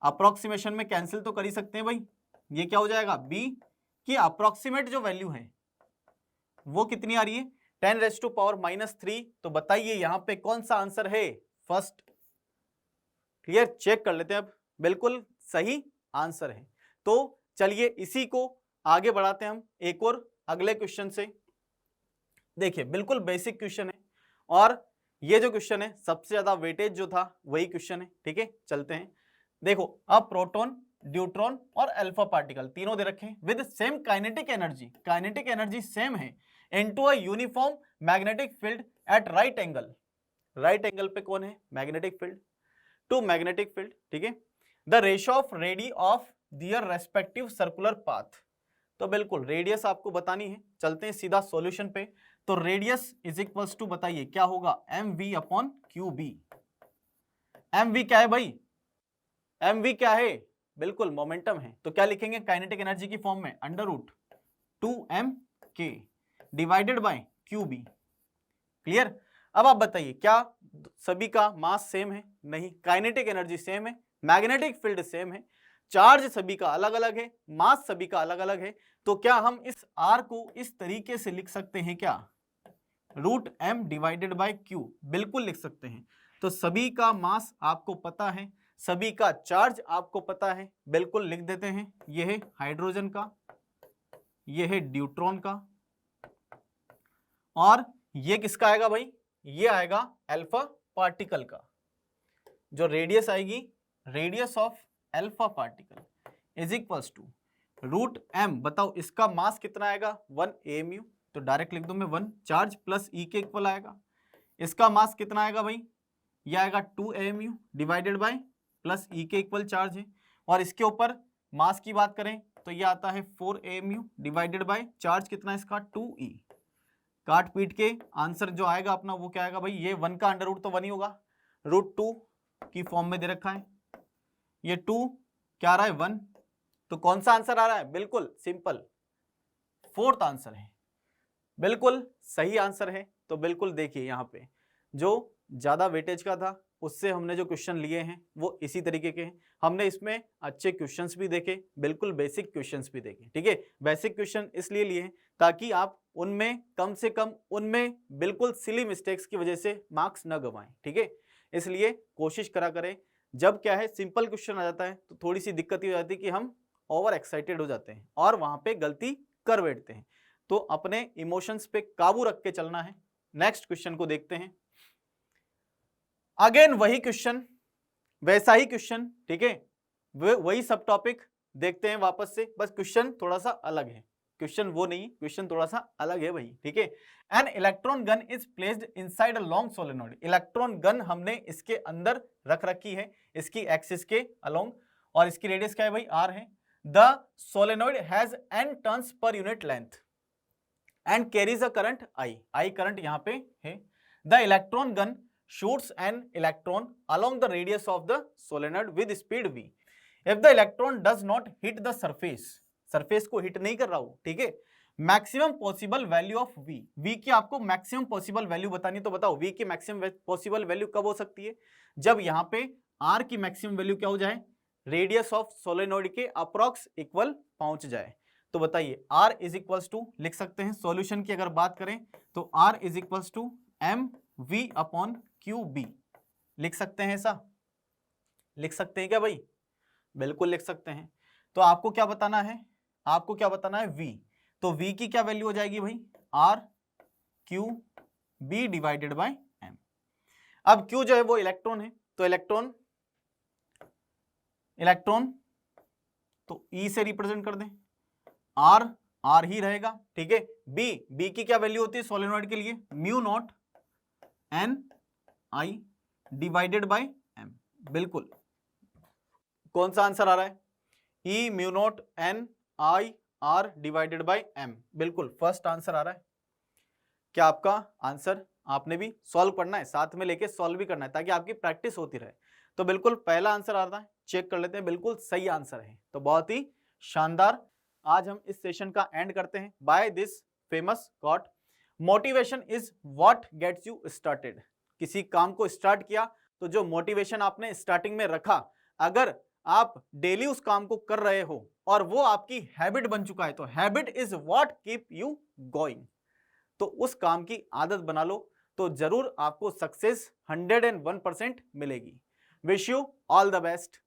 अप्रोक्सीमेशन में कैंसिल तो कर ही सकते हैं भाई। ये क्या हो जाएगा बी की अप्रोक्सीमेट जो वैल्यू है वो कितनी आ रही है 10⁻⁻3। तो बताइए यहां पे कौन सा आंसर है फर्स्ट? क्लियर, चेक कर लेते हैं अब। बिल्कुल सही आंसर है। तो चलिए इसी को आगे बढ़ाते हैं हम एक और अगले क्वेश्चन से। देखिए बिल्कुल बेसिक क्वेश्चन है, और ये जो क्वेश्चन है सबसे ज्यादा वेटेज जो था वही क्वेश्चन है, ठीक है। चलते हैं, देखो अब प्रोटॉन, ड्यूट्रॉन और अल्फा पार्टिकल तीनों दे रखे हैं with same kinetic energy, kinetic energy same है, into a uniform magnetic field at right angle. Right angle पे कौन है? Magnetic field to magnetic field, ठीक है। The ratio of radii of their respective circular path. तो बिल्कुल radius आपको बतानी है। चलते हैं सीधा सॉल्यूशन पे। तो रेडियस इज इक्वल्स टू बताइए क्या होगा m v upon q B. M v क्या है भाई? एम वी क्या है? बिल्कुल मोमेंटम है। तो क्या लिखेंगे काइनेटिक एनर्जी की फॉर्म में √2m(k) divided by q B. Clear. अब आप बताइए क्या सभी का मास सेम है? नहीं, काइनेटिक एनर्जी सेम है, मैग्नेटिक फील्ड सेम है, चार्ज सभी का अलग अलग है, मास सभी का अलग अलग है। तो क्या हम इस R को इस तरीके से लिख सकते हैं क्या? √m divided bye Q। बिल्कुल लिख सकते हैं। तो सभी का मास आपको पता है, सभी का चार्ज आपको पता है, बिल्कुल लिख देते हैं। ये है हाइड्रोजन का, ये है ड्यूट्रॉन का, और ये किसका आएगा भाई, ये आएगा अल्फा पार्टिकल का। जो रेडियस आएगी, radius of alpha particle is equals to root m. बताओ इसका मास कितना आएगा, 1 AMU, तो डायरेक्ट लिख दो मैं 1 चार्ज प्लस ई के इक्वल आएगा। इसका मास कितना आएगा भाई, ये आएगा 2 AMU डिवाइडेड बाय प्लस ई के इक्वल चार्ज है। और इसके ऊपर मास की बात करें तो ये आता है 4 AMU डिवाइडेड बाय चार्ज कितना है इसका 2E। काट पीट के आंसर जो आएगा अपना वो क्या आएगा भाई, ये 1 का अंडर रूट तो 1 ही होगा, √2 की फॉर्म में दे रखा है, ये 2 क्या आ रहा है 1, तो कौन सा आंसर आ रहा है, बिल्कुल सिंपल 4th आंसर है, बिल्कुल सही आंसर है। तो बिल्कुल देखिए यहाँ पे जो ज्यादा वेटेज का था उससे हमने जो क्वेश्चन लिए हैं वो इसी तरीके के हैं। हमने इसमें अच्छे क्वेश्चंस भी देखे, बिल्कुल बेसिक क्वेश्चंस भी देखे, ठीक है। बेसिक क्वेश्चन इसलिए लिए हैं ताकि आप उनमें कम से कम उनमें बिल्कुल सिली मिस्टेक्स की वजह से मार्क्स न गंवाएं, ठीक है। इसलिए कोशिश करा करें, जब क्या है सिंपल क्वेश्चन आ जाता है तो थोड़ी सी दिक्कत ही हो जाती है कि हम ओवर एक्साइटेड हो जाते हैं और वहां पे गलती कर बैठते हैं। तो अपने इमोशंस पे काबू रख के चलना है। नेक्स्ट क्वेश्चन को देखते हैं। अगेन वही क्वेश्चन, वैसा ही क्वेश्चन, ठीक है, वही सब टॉपिक देखते हैं वापस से, बस क्वेश्चन थोड़ा सा अलग है। क्वेश्चन वो नहीं, क्वेश्चन थोड़ा सा अलग है भाई, ठीक है। An electron gun is placed inside a long solenoid. Electron gun हमने इसके अंदर रख रखी है, इसकी एक्सिस के अलोंग, और इसकी रेडियस क्या है भाई, r है। The solenoid has n turns per unit length and carries a current I current यहाँ पे है। The electron gun shoots an electron along the radius of the solenoid with speed v. If the electron does not hit the surface को hit नहीं कर रहा हो, ठीक है, maximum possible value of v की आपको मैक्सिमम पॉसिबल वैल्यू बतानी, तो बताओ v की मैक्सिमम पॉसिबल वैल्यू कब हो सकती है, जब यहाँ पे r की मैक्सिमम वैल्यू क्या हो जाए, रेडियस ऑफ सोलेनॉइड के अप्रॉक्स इक्वल पहुंच जाए। तो बताइए r इज इक्वल्स टू, लिख सकते हैं सॉल्यूशन की अगर बात करें तो r is equals to mv upon QB, लिख सकते हैं, ऐसा लिख सकते हैं क्या भाई, बिल्कुल लिख सकते हैं। तो आपको क्या बताना है, आपको क्या बताना है v, तो v की क्या वैल्यू हो जाएगी भाई, RQB डिवाइडेड बाय m। अब Q जो है वो इलेक्ट्रॉन है, तो इलेक्ट्रॉन तो E से रिप्रेजेंट कर दें, R ही रहेगा, ठीक है। B की क्या वैल्यू होती है सोलेनॉइड के लिए, mu naught n I divided by m। बिल्कुल कौन सा आंसर आ रहा है, E mu naught n I R divided by m, बिल्कुल फर्स्ट आंसर आ रहा है। क्या आपका आंसर, आपने भी सॉल्व करना है, साथ में लेके सॉल्व भी करना है ताकि आपकी प्रैक्टिस होती रहे। तो बिल्कुल पहला आंसर आ रहा है, चेक कर लेते हैं, बिल्कुल सही आंसर है। तो बहुत ही शानदार, आज हम इस सेशन का एंड करते हैं by this famous quote, motivation is what gets you started. किसी काम को स्टार्ट किया तो जो मोटिवेशन आपने स्टार्टिंग में रखा, अगर आप डेली उस काम को कर रहे हो और वो आपकी हैबिट बन चुका है, तो habit is what keep you going. तो उस काम की आदत बना लो, तो जरूर आपको सक्सेस 101% मिलेगी। Wish you all the best.